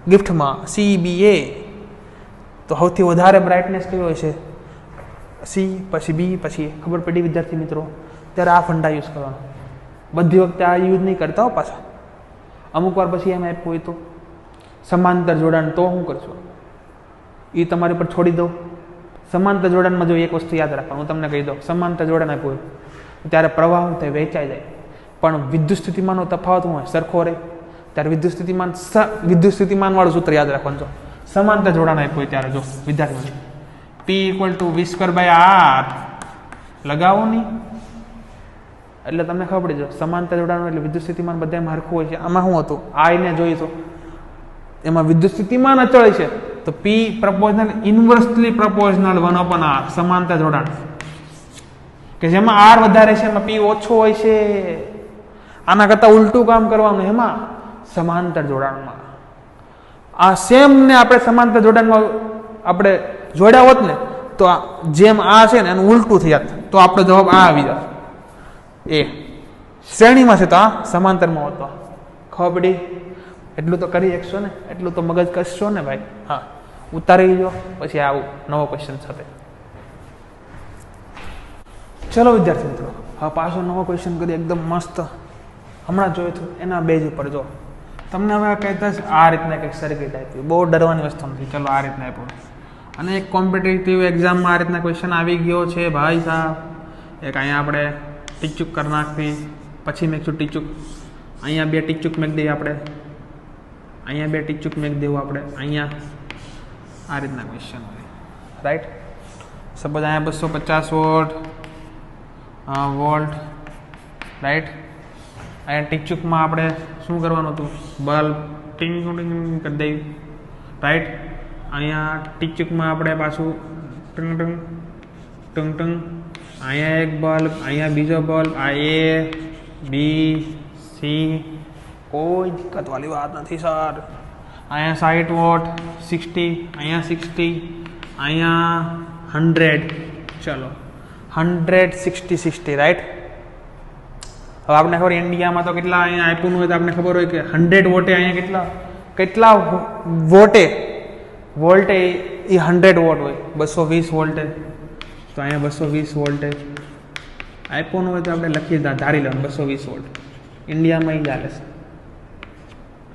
ગિફ્ટમાં. CBA. તો સૌથી વધારે બ્રાઇટનેસ કયો હોય છે? સી, પછી બી, પછી ખબર પડી વિદ્યાર્થી મિત્રો? ત્યારે આ ફંડા યુઝ કરવાનો. બધી વખતે આ યુઝ નહીં કરતા હો પાછા. અમુક વાર પછી એમ આપ્યું હોય તો સમાંતર જોડાણ, તો શું કરશો એ તમારી પર છોડી દઉં. સમાંતર જોડાણમાં જો એક વસ્તુ યાદ રાખવાનું, હું તમને કહી દઉં. સમાંતર જોડાણ આપ્યું હોય ત્યારે પ્રવાહ થાય, વહેંચાઈ જાય, પણ વિદ્યુત સ્થિતિમાનનો તફાવત હોય સરખો રહે. ત્યારે વિદ્યુત સ્થિતિમાન વાળું સૂત્ર યાદ રાખવાનું. જો સમાંતર જોડાણ આપ્યું હોય ત્યારે જો વિદ્યાર્થી P = v²/r લગાવો નહીં એટલે તમને ખબર પડી જાય. સમાંતર જોડાણ એટલે વિદ્યુત સ્થિતિમાન બધામાં સરખું હોય છે. આમાં શું હતું? આઈને જોઈએ તો એમાં વિદ્યુત સ્થિતિમાન અચળ છે, તો P પ્રપોઝનલ ઇન્વર્સલી પ્રપોઝનલ 1/r સમાંતર જોડાણ, કે જેમાં R વધારે છે એમાં P ઓછો હોય છે. આના કરતા ઉલટું કામ કરવાનું એમાં સમાંતર જોડાણમાં. આ સેમ ને આપણે સમાંતર જોડાણમાં આપણે જોડ્યા હોત ને તો જેમ આ છે ને એનું ઉલટું થઈ જાત, તો આપણો જવાબ આ આવી જાત. એ શ્રેણીમાં છે તો આ સમાંતરમાં હોતો. ખબર પડી? એટલું તો કરી શકશો ને, એટલું તો મગજ કરશો ને ભાઈ. હા, ઉતારી જો, પછી આવું નવો ક્વેશ્ચન સાથે. ચલો વિદ્યાર્થી મિત્રો, હવે પાછો નવો ક્વેશ્ચન કરી એકદમ મસ્ત. હમણાં જોયું હતું એના બેઝ ઉપર જો તમને હવે કહેતા જ આ રીતના કંઈક સર્કિટ આપી. બહુ ડરવાની વસ્તુ નથી. ચલો આ રીતના આપ્યું. અને એક કોમ્પિટિટિવ એક્ઝામમાં આ રીતના ક્વેશ્ચન આવી ગયો છે ભાઈ સાહેબ. એક અહીંયા આપણે ટીચુક કરી નાખવી, પછી મેકશું ટીચુક. અહીંયા 2 ટીચુક મેક દઈએ આપણે, અહીંયા 2 ટીચુક મેક દેવું આપણે, અહીંયા આ રીતના ક્વેશ્ચન હોય, રાઈટ. સપોઝ અહીંયા 250 વોલ્ટ, રાઈટ. અહીંયા ટીચુકમાં આપણે શું કરવાનું હતું? બલ્બ ટીંગ ટીંગ કરી દઈએ, રાઈટ. અહીંયા ટીચુકમાં આપણે પાછું ટંગ ટંગ ટંગ ટંગ, અહીંયા એક બલ્બ, અહીંયા બીજો બલ્બ, આ A B C, કોઈ દિક્કત વાળી વાત નથી સર. અહીંયા 60 વોટ, 60, અહીંયા 60, અહીંયા 100. ચલો 100 60 60, રાઈટ. હવે આપણે ખબર ઇન્ડિયામાં તો કેટલા અહીંયા આપ્યું હોય તો આપણે ખબર હોય કે 100 વોટે અહીંયા કેટલા વોલ્ટે એ 100 વોટ હોય. 220 વોલ્ટે, તો અહીંયા 220 વોલ્ટે આપ્યું હોય તો આપણે લખી ધારી લેવાનું 220 વોલ્ટ. ઇન્ડિયામાં એ ચાલે છે.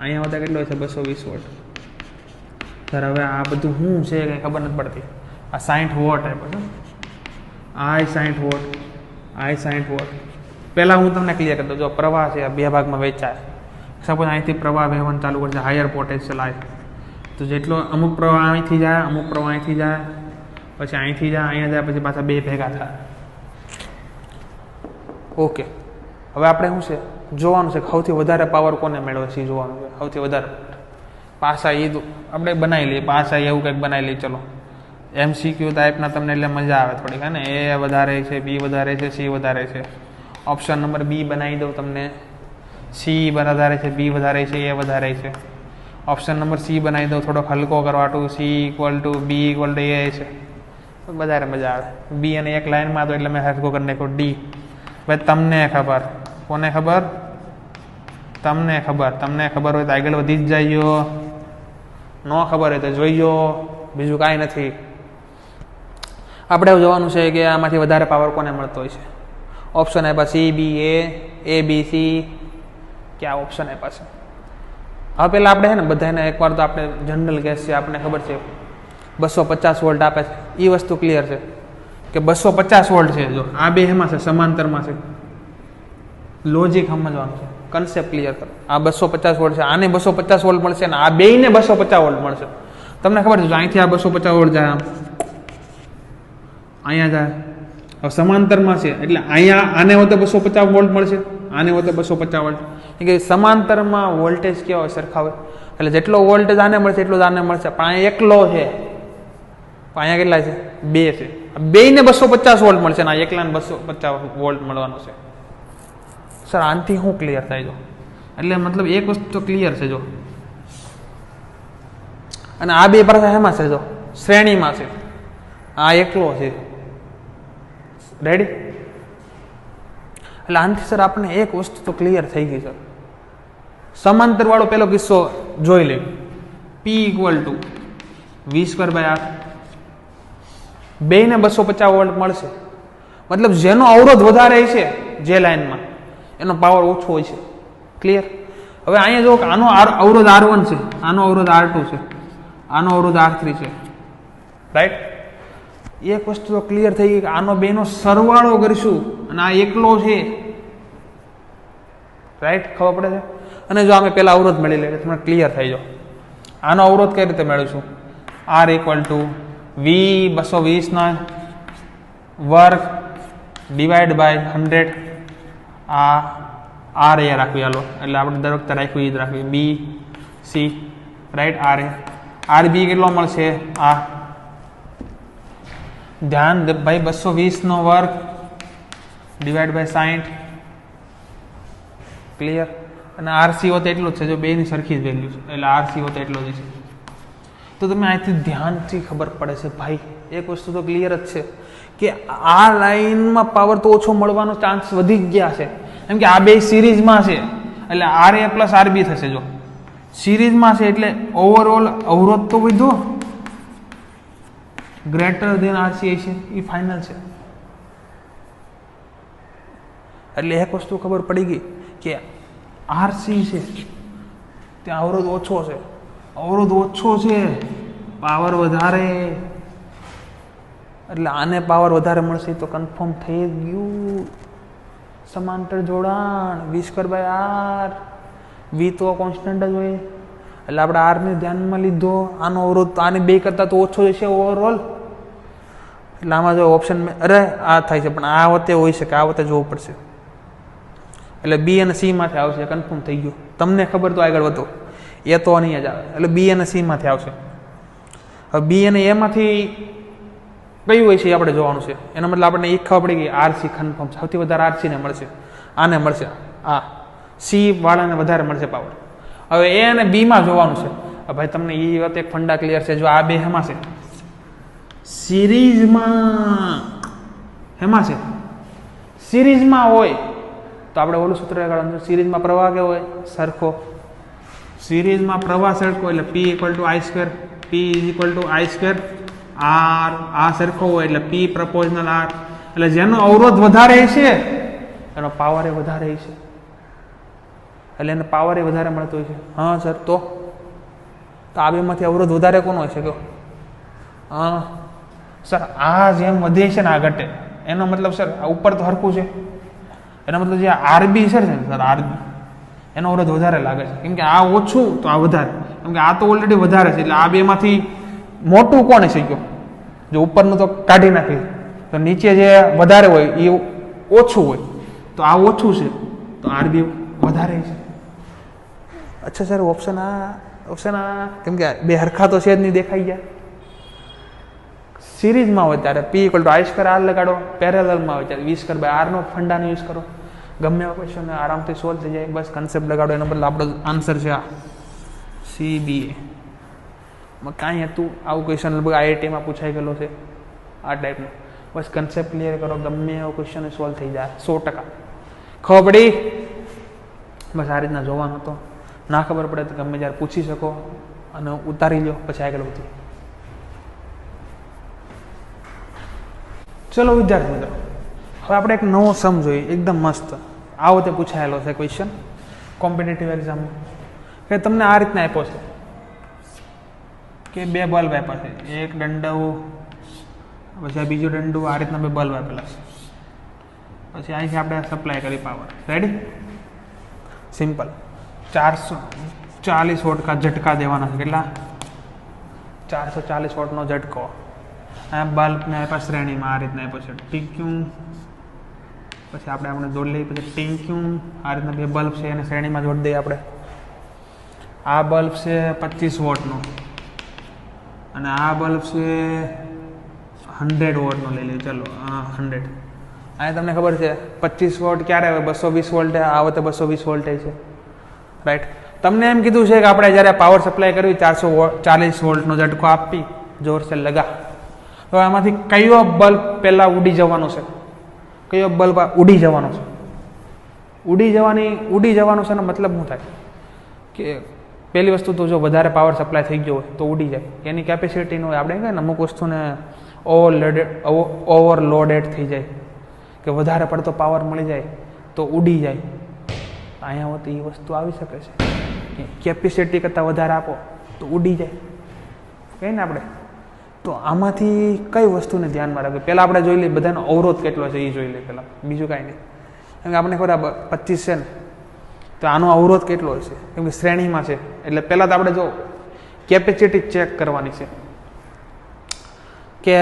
અહીંયા હોતા કેટલો છે? 220 વોટ. સર હવે આ બધું શું છે કંઈ ખબર નથી પડતી. આ 60 વોટ આપ્યો છે, આ 60 વોટ, આ 60 વોટ. પહેલાં હું તમને ક્લિયર કરી દઉં. જો પ્રવાહ છે આ 2 ભાગમાં વહેંચાય. સપોઝ અહીંથી પ્રવાહ વહેવાનું ચાલુ કરશે, હાયર પોટેન્શિયલ આવે તો જેટલો અમુક પ્રવાહ અહીંથી જાય, અમુક પ્રવાહ અહીંથી જાય, પછી અહીંથી જાય અહીંયા જાય પછી પાછા બે ભેગા થાય. ઓકે, હવે આપણે શું છે જોવાનું છે કે સૌથી વધારે પાવર કોને મેળવે છે જોવાનું છે. સૌથી વધારે પાસા એ આપણે બનાવી લઈએ, પાસા એવું કંઈક બનાવી લઈએ. ચલો MCQ ટાઈપના તમને એટલે મજા આવે થોડીક, હે ને. એ વધારે છે, બી વધારે છે, સી વધારે છે. ઓપ્શન નંબર બી બનાવી દઉં તમને. સી વધારે છે, બી વધારે છે, એ વધારે છે. ઓપ્શન નંબર સી બનાવી દઉં થોડોક હલકો કરવાટું. C equal to B equal to A છે, વધારે મજા આવે. બી અને એક લાઇનમાં તો એટલે મેં હલકો કરી નાખ્યો. ડી ભાઈ તમને ખબર, કોને ખબર? તમને ખબર. તમને ખબર હોય તો આગળ વધી જ જઈયો, ન ખબર હોય તો જોઈજો, બીજું કાંઈ નથી. આપણે એવું જોવાનું છે કે આમાંથી વધારે પાવર કોને મળતો હોય છે. ઓપ્શન આપ્યા સી બી એ બી સી, ક્યાં ઓપ્શન આપ્યા છે. હવે પહેલાં આપણે છે ને બધાને એકવાર તો આપણે જનરલ કેસ છે, આપણને ખબર છે 250 વોલ્ટ આપે છે. એ વસ્તુ ક્લિયર છે કે 250 વોલ્ટ છે. જો આ બે એમાં છે, સમાંતરમાં છે. લોજિક સમજવાનું છે, કન્સેપ્ટ ક્લિયર કરો. આ 250 વોલ્ટ છે, આને 250 વોલ્ટ મળશે ને આ બેયને 250 વોલ્ટ મળશે. તમને ખબર છે જો અહીંથી આ 250 વોલ્ટ જાય, આમ અહીંયા જાય, હવે સમાંતરમાં છે એટલે અહીંયા આને હોતે 250 વોલ્ટ મળશે, આને હોતે 250 વોલ્ટ. કે સમાંતરમાં વોલ્ટેજ કેવા હોય? સરખા હોય. એટલે જેટલો વોલ્ટેજ આને મળશે એટલો જ આને મળશે. પણ અહીંયા એકલો છે, અહીંયા કેટલા છે? બે છે. બેયને 250 વોલ્ટ મળશે ને આ એકલાને 250 વોલ્ટ મળવાનો છે. સર આનાથી શું ક્લિયર થાય? જો એટલે મતલબ એક વસ્તુ તો ક્લિયર છે. જો અને આ બે પાછા એમાં છે, જો શ્રેણીમાં છે. આ એકલો છે. રેડી? એટલે આનાથી સર આપણે એક વસ્તુ તો ક્લિયર થઈ ગઈ. સર સમાંતર વાળો પેલો કિસ્સો જોઈ લે. પી ઇક્વલ ટુ V²/R, બેયને 250 વોલ્ટ મળશે. મતલબ જેનો અવરોધ વધારે છે જે લાઈનમાં એનો પાવર ઓછો હોય છે. ક્લિયર? હવે અહીંયા જો આનો અવરોધ R1 છે, આનો અવરોધ R2 છે, આનો અવરોધ R3 છે. રાઈટ? એક વસ્તુ તો ક્લિયર થઈ ગઈ કે આનો બેનો સરવાળો કરીશું અને આ એકલો છે. રાઈટ? ખબર પડે છે? અને જો અમે પેલા અવરોધ મળી લઈએ તમને ક્લિયર થઈ જાઓ. આનો અવરોધ કઈ રીતે મેળવીશું? R equal to V220 divide by 100. આ R એ રાખવી, હાલો એટલે આપણે દર વખતે રાખ્યું એ જ રાખવી. B C, right? R B કેટલો મળશે? આ ધ્યાન ભાઈ 220 ડિવાઈડ બાય 60. ક્લિયર? અને આરસી હોતે એટલું જ છે. જો બેની સરખી જ વેલ્યુ છે એટલે આરસી હોતે એટલો જ છે. તો તમે અહીંથી ધ્યાનથી ખબર પડે છે ભાઈ એક વસ્તુ તો ક્લિયર જ છે કે આ લાઈનમાં પાવર તો ઓછો મળવાનો ચાન્સ વધી ગયા છે. કેમ કે આ બે સિરીઝમાં છે એટલે આર એ પ્લસ આર બી થશે. જો સિરીઝમાં છે એટલે ઓવરઓલ અવરોધ તો વધ્યો, ગ્રેટર દેન આરસી છે એ ફાઇનલ છે. એટલે એક વસ્તુ ખબર પડી ગઈ કે આરસી છે ત્યાં અવરોધ ઓછો છે, અવરોધ ઓછો છે, પાવર વધારે, એટલે આને પાવર વધારે મળશે તો કન્ફર્મ થઈ ગયું. સમાંતર જોડાણ V²/R, વી તો કોન્સ્ટન્ટ જ હોય એટલે આપણે આરને ધ્યાનમાં લીધો. આનો અવરોધ આને બે કરતા તો ઓછો છે ઓવરઓલ. એટલે આમાં જો ઓપ્શન અરે આ થાય છે પણ આ વખતે હોઈ શકે, આ વખતે જોવું પડશે. એટલે બી અને સી માંથી આવશે, કન્ફર્મ થઈ ગયું. તમને ખબર તો આગળ વધો, એ તો નહીં જ આવે. એટલે બી અને સી માંથી આવશે. હવે બી અને એમાંથી કયું હોય છે એ આપણે જોવાનું છે. એનો મતલબ આપણને એ ખબર પડી ગઈ આરસી કન્ફર્મ, સૌથી વધારે આરસી ને મળશે, આને મળશે, આ સી વાળાને વધારે મળશે પાવર. હવે એ અને બી માં જોવાનું છે. ભાઈ તમને એ વાત એક ફંડા ક્લિયર છે. જો આ બે હેમાં છે સિરીઝમાં, હેમાં છે સિરીઝમાં હોય તો આપણે ઓલું સૂત્ર લગાડવાનું. સિરીઝમાં પ્રવાહ કેવો હોય? સરખો. સિરીઝમાં પ્રવાહ સરખો એટલે P = I², P = I². R આ સરખો હોય એટલે P પ્રપોઝનલ R. એટલે જેનો અવરોધ વધારે છે એનો પાવર એ વધારે છે, એટલે એને પાવર એ વધારે મળતો હોય છે. હા સર, તો આ બેમાંથી અવરોધ વધારે કોનો હોય છે? કહો. હા સર, આ જેમ વધે છે ને આ ઘટે, એનો મતલબ સર આ ઉપર તો હરખું છે, એનો મતલબ જે આરબી છે ને સર, આરબી એનો અવરોધ વધારે લાગે છે. કેમ કે આ ઓછું તો આ વધારે, કેમ કે આ તો ઓલરેડી વધારે છે એટલે આ બેમાંથી મોટું કોણ છે? ગયો જો ઉપરનું તો કાઢી નાખી તો નીચે જે વધારે હોય એ ઓછું હોય, તો આ ઓછું છે તો આરબી વધારે છે. અચ્છા સર ઓપ્શન આ કેમ કે બે હરખા તો છે જ નહીં, દેખાઈ ગયા. સિરીઝમાં હોય ત્યારે P equal to I square R લગાડો, પેરેલલમાં હોય ત્યારે વી સ્ક્વેર બાય આરનો ફંડાનો યુઝ કરો, ગમે એવા ક્વેશ્ચન આરામથી સોલ્વ થઈ જાય. બસ કન્સેપ્ટ લગાડો, એનો બદલે આપણો આન્સર છે આ CBA. કાંઈ હતું આવું ક્વેશ્ચન લગભગ IIT-માં પૂછાઈ ગયેલો છે આ ટાઈપનો. બસ કન્સેપ્ટ ક્લિયર કરો, ગમે એવો ક્વેશ્ચન સોલ્વ થઈ જાય 100%. ખબર પડી? બસ આ રીતના જોવાનું હતો. ના ખબર પડે તો ગમે ત્યારે પૂછી શકો અને ઉતારી લો, પછી આગળ વધી. ચલો વિદ્યાર્થી મિત્રો, હવે આપણે એક નવો સમ જોઈએ, એકદમ મસ્ત. આવો તે પૂછાયેલો છે ક્વેશ્ચન કોમ્પિટિટિવ એક્ઝામમાં, કે તમને આ રીતના આપ્યો છે કે બે બલ્બ આપ્યા છે, એક દંડો પછી આ બીજું દંડું, આ રીતના બે બલ્બ આપેલા છે. પછી અહીંથી આપણે સપ્લાય કરી પાવર. રેડી? સિમ્પલ. 440 વોટ કા ઝટકા દેવાના છે. કેટલા? 440 વોટનો ઝટકો. આ બલ્બને આપ્યા શ્રેણીમાં, આ રીતના આપ્યો છે ટીક્યુ. પછી આપણે જોડ લઈએ, પછી ટીક્યુ. આ રીતના બે બલ્બ છે એને શ્રેણીમાં જોડી દઈએ આપણે. આ બલ્બ છે 25 વોટનો અને આ બલ્બ છે 100 વોટનો લઈ લઈએ. ચલો 100. અહીંયા તમને ખબર છે 25 વોટ ક્યારે આવે? 220 વોલ્ટે આવે તો 220 વોલ્ટેજ છે. રાઈટ? તમને એમ કીધું છે કે આપણે જ્યારે પાવર સપ્લાય કર્યું 440 વોલ્ટનો ઝટકો આપી જોર સે લગા, તો આમાંથી કયો બલ્બ પહેલાં ઉડી જવાનો છે? કયો બલ્બ ઉડી જવાનો છે? ઉડી જવાનો છે એનો મતલબ શું થાય કે પહેલી વસ્તુ તો જો વધારે પાવર સપ્લાય થઈ ગયો હોય તો ઉડી જાય, એની કેપેસિટીનો હોય. આપણે કહીએ ને અમુક વસ્તુને ઓવરલોડેડ થઈ જાય, કે વધારે પડતો પાવર મળી જાય તો ઉડી જાય. અહીંયા હોતી એ વસ્તુ આવી શકે છે કે કેપેસિટી કરતાં વધારે આપો તો ઉડી જાય, કહીએ ને આપણે. તો આમાંથી કઈ વસ્તુને ધ્યાનમાં રાખવી? પહેલાં આપણે જોઈ લઈએ બધાનો અવરોધ કેટલો છે, એ જોઈ લઈએ પહેલાં, બીજું કાંઈ નહીં. કેમ કે આપણે ખબર 25 છે ને, તો આનો અવરોધ કેટલો હશે? કેમ કે શ્રેણીમાં છે એટલે પહેલાં તો આપણે જો કેપેસિટી ચેક કરવાની છે કે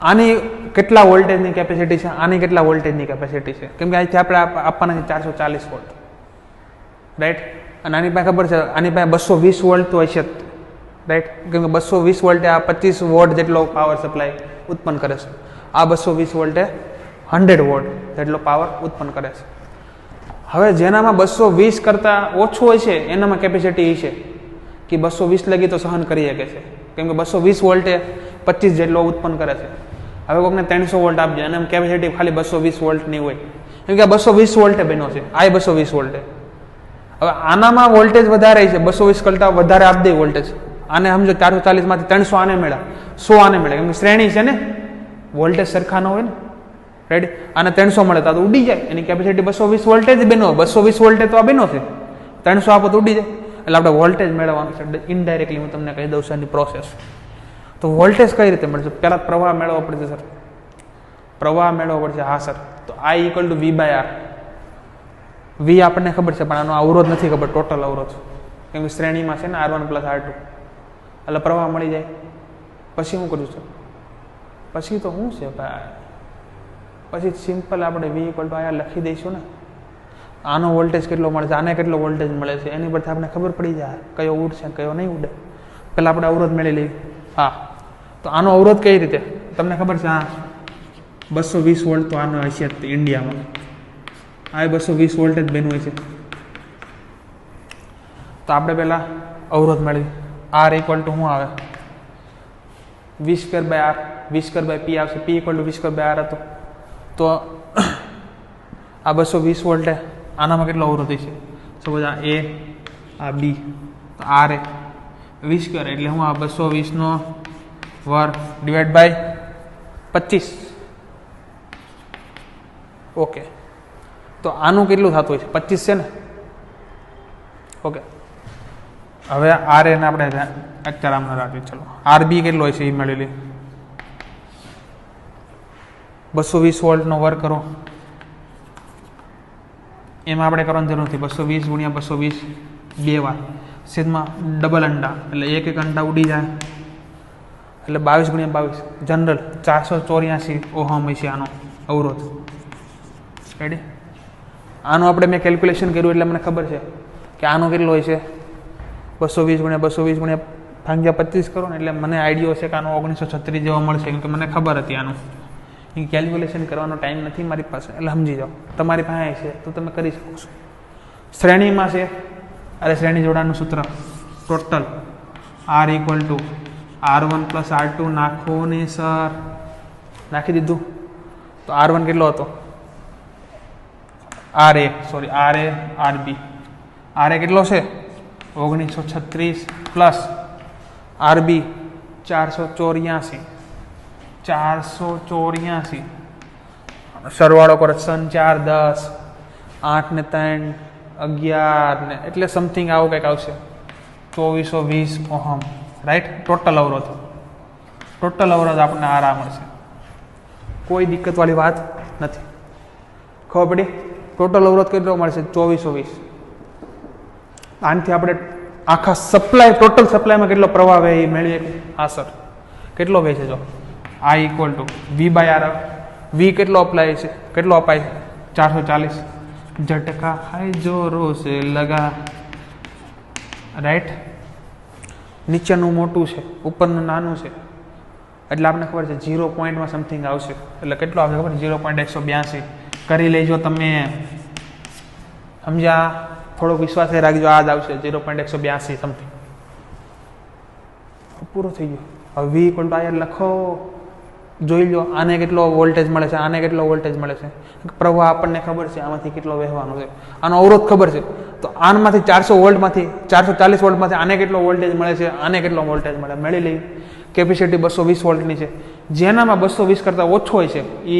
આની કેટલા વોલ્ટેજની કેપેસિટી છે, આની કેટલા વોલ્ટેજની કેપેસિટી છે. કેમ કે અહીંથી આપણે આપવાના છે 440 વોલ્ટ. રાઈટ? અને આની પાસે ખબર છે આની પાસે 220 વોલ્ટ તો હશે જ. રાઈટ? કેમ કે 220 વોલ્ટે આ 25 વોટ જેટલો પાવર સપ્લાય ઉત્પન્ન કરે છે. આ 220 વોલ્ટે 100 વોટ જેટલો પાવર ઉત્પન્ન કરે છે. હવે જેનામાં 220 કરતાં ઓછું હોય છે એનામાં કેપેસિટી એ છે કે 220 લગી તો સહન કરી શકે છે. કેમ કે 220 વોલ્ટે 25 જેટલો ઉત્પન્ન કરે છે. હવે કોઈકને 300 વોલ્ટ આપજે અને એમ કેપેસિટી ખાલી 220 વોલ્ટની હોય, કેમ કે 220 વોલ્ટે બન્યો છે, આ 220 વોલ્ટે. હવે આનામાં વોલ્ટેજ વધારે છે, 220 કરતાં વધારે આપી દે વોલ્ટેજ. આને સમજો 440 માંથી 300 આને મળ્યા, 100 આને મળે, કેમ કે શ્રેણી છે ને, વોલ્ટેજ સરખા ન હોય ને. રેડી? આને 300 મળે તો ઉડી જાય, એની કેપેસિટી 220 વોલ્ટેજ બન્યો, 220 વોલ્ટેજ તો આ બન્યો છે, 300 આપો તો ઉડી જાય. એટલે આપણે વોલ્ટેજ મેળવવાનું છે ઇનડાયરેક્ટલી. હું તમને કહી દઉં છું આની પ્રોસેસ. તો વોલ્ટેજ કઈ રીતે મળશે? પહેલાં પ્રવાહ મેળવવો પડશે સર. પ્રવાહ મેળવવો પડશે. હા સર. તો I = V/R. વી આપણને ખબર છે પણ આનો અવરોધ નથી ખબર, ટોટલ અવરોધ. કેમ કે શ્રેણીમાં છે ને R1 + R2, એટલે પ્રવાહ મળી જાય. પછી શું કર્યું છે? પછી તો શું છે ભાઈ? પછી સિમ્પલ આપણે V = IR લખી દઈશું ને. આનો વોલ્ટેજ કેટલો મળે છે, આને કેટલો વોલ્ટેજ મળે છે, એની પરથી આપણે ખબર પડી જાય કયો ઉડશે કયો નહીં ઉડે. પહેલાં આપણે અવરોધ મેળવી લઈએ. હા, તો આનો અવરોધ કઈ રીતે તમને ખબર છે? હા, 220 વોલ્ટ તો આનો હશે જ ઇન્ડિયામાં. આ 220 વોલ્ટ જ બન્યું હોય છે. તો આપણે પહેલાં અવરોધ મેળવી. R = શું આવે? V²/R. V²/P આવશે. P = V²/R હતો. તો આ 220 વોલ્ટે આનામાં કેટલો અવરોધ છે? સપોઝ આ A, આ B, તો R એ V² એટલે હું આ 220 વર્ગ ડિવાઈડ બાય 25. ઓકે, તો આનું કેટલું થતું હોય છે? 25 છે ને. ઓકે, હવે આર એને આપણે અત્યારે આમને રાખીએ. ચલો RB કેટલો હોય છે એ મળી લઈએ. 220 વોલ્ટનો વર્ગ કરો. એમાં આપણે કરવાની જરૂર નથી. 220 × 220 2 વાર છેદમાં ડબલ અંડા, એટલે એક અંડા ઉડી જાય. એટલે 22 × 22 જનરલ 484 ઓહમ હોય છે આનો અવરોધ. રેડી? આનું આપણે મેં કેલ્ક્યુલેશન કર્યું એટલે મને ખબર છે કે આનો કેટલો હોય છે 220 × 220 × ભાગ્યા 25 કરો ને એટલે મને આઈડિયો છે કે આનો 1936 જેવો મળશે, કેમ કે મને ખબર હતી આનું. એ કેલ્ક્યુલેશન કરવાનો ટાઈમ નથી મારી પાસે, એટલે સમજી જાઓ. તમારી પાસે છે તો તમે કરી શકો છો. શ્રેણીમાં છે, અરે શ્રેણી જોડાણનું સૂત્ર ટોટલ R = R1 + R2 નાખો ને સર. નાખી દીધું. તો R1 કેટલો હતો? RB કેટલો છે? 1936 પ્લસ RB 484 સરવાળો કરો 4 10 8 ને 3 11 ને એટલે સમથિંગ આવું કંઈક આવશે 2420 ઓહમ. રાઈટ? ટોટલ અવરોધ આપણને આ મળશે. કોઈ દિક્કતવાળી વાત નથી. ખબર પડી? ટોટલ અવરોધ કેટલો મળશે? 2420. આનાથી આપણે આખા સપ્લાય ટોટલ સપ્લાયમાં કેટલો પ્રવાહ વહે એ મેળવીએ. હા સર, કેટલો વહે છે? જો I = V/R. V કેટલો અપ્લાય છે? કેટલો અપાય છે? 440. ઝટકા હાય જોરો સે લગા. રાઈટ? નીચેનું મોટું છે, ઉપરનું નાનું છે, એટલે આપણને ખબર છે 0 પોઈન્ટમાં સમથિંગ આવશે. એટલે કેટલો આવશે ખબર? 0.182. કરી લેજો તમે. સમજ્યા? થોડોક વિશ્વાસ રાખજો, આ જ આવશે 0.182 સમથિંગ. પૂરો થઈ ગયો. હવે V = IR લખો. જોઈ લો આને કેટલો વોલ્ટેજ મળે છે, આને કેટલો વોલ્ટેજ મળે છે. પ્રવાહ આપણને ખબર છે આમાંથી કેટલો વહેવાનો છે, આનો અવરોધ ખબર છે. તો આનમાંથી 400 વોલ્ટમાંથી 440 વોલ્ટમાંથી આને કેટલો વોલ્ટેજ મળે છે, આને કેટલો વોલ્ટેજ મળે મેળવી લઈએ. કેપેસિટી 220 વોલ્ટની છે. જેનામાં 220 કરતાં ઓછો હોય છે એ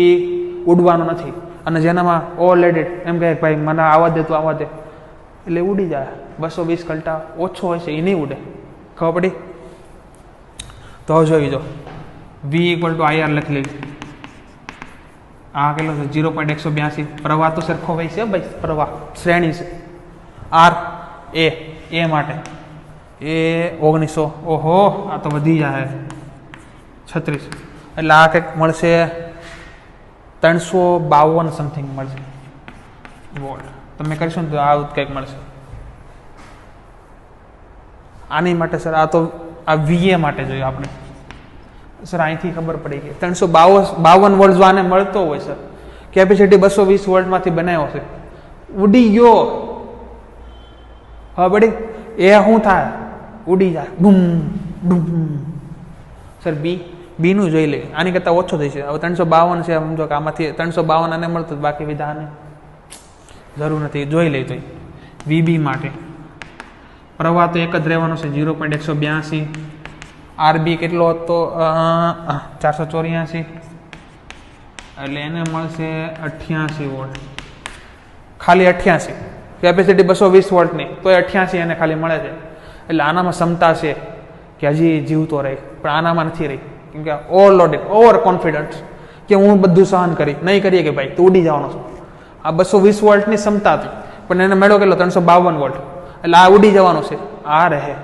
ઉડવાનો નથી, અને જેનામાં ઓવરલેડેડ એમ કહે ભાઈ મને આવવા દે તો આવવા દે એટલે ઉડી જાય. 220 કરતાં ઓછો હોય છે એ નહીં ઉડે. ખબર પડી? તો હવે જોઈ જો V = IR લખી લઈએ. આ કેટલો છે? 0.182. પ્રવાહ તો સરખો હોય છે ભાઈ, પ્રવાહ શ્રેણી છે. R A માટે એ 1900. ઓહો, આ તો વધી જાય 36. એટલે આ કંઈક મળશે 352 સમથિંગ મળશે વોલ્ટ. તમે કરશો ને તો આ કંઈક મળશે. આની માટે સર આ તો આ VA માટે જોઈએ આપણે. સર અહીંથી ખબર પડી ગઈ 352 વોલ્ટ જો આને મળતો હોય સર, કેપેસિટી 220 વોલ્ટમાંથી બનાવ્યો છે, ઉડી ગયો. હવે પડી એ શું થાય? ઉડી જાય બૂમ બૂમ. સર બી નું જોઈ લે, આની કરતાં ઓછો થઈ છે. હવે 352 છે, સમજો કે આમાંથી 352 આને મળતું, બાકી બધા આને જરૂર નથી. જોઈ લે તો VB માટે પ્રવાહ તો એક જ રહેવાનો છે 0.182. RB કેટલો હતો? 484. એટલે એને મળશે 88 વોલ્ટ. ખાલી 88. કેપેસિટી 220 વોલ્ટની તોય 88 એને ખાલી મળે છે. એટલે આનામાં ક્ષમતા છે કે હજી જીવતો રહે, પણ આનામાં નથી રહી, કેમ કે ઓવરલોડેડ, ઓવર કોન્ફિડન્સ કે હું બધું સહન કરી નહીં કરીએ કે ભાઈ તું ઉડી જવાનો છો. આ 220 વોલ્ટની ક્ષમતા હતી, પણ એને મેળવો કેટલો? 352 વોલ્ટ. એટલે આ ઉડી જવાનું છે, આ રહે.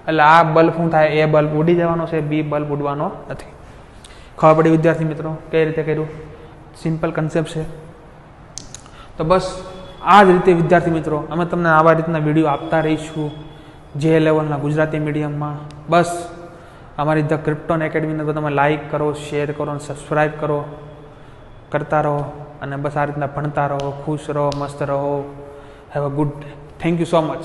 એટલે આ બલ્બ શું થાય? એ બલ્બ ઉડી જવાનો છે, બી બલ્બ ઉડવાનો નથી. ખબર પડી વિદ્યાર્થી મિત્રો કઈ રીતે કર્યું? સિમ્પલ કન્સેપ્ટ છે. તો બસ આ જ રીતે વિદ્યાર્થી મિત્રો અમે તમને આવા રીતના વિડીયો આપતા રહીશું જે લેવલના ગુજરાતી મીડિયમમાં. બસ અમારી ધ ક્રિપ્ટોન એકેડમીને તો તમે લાઇક કરો, શેર કરો અને સબસ્ક્રાઈબ કરતા રહો. અને બસ આ રીતના ભણતા રહો, ખુશ રહો, મસ્ત રહો. Have a good day. Thank you so much.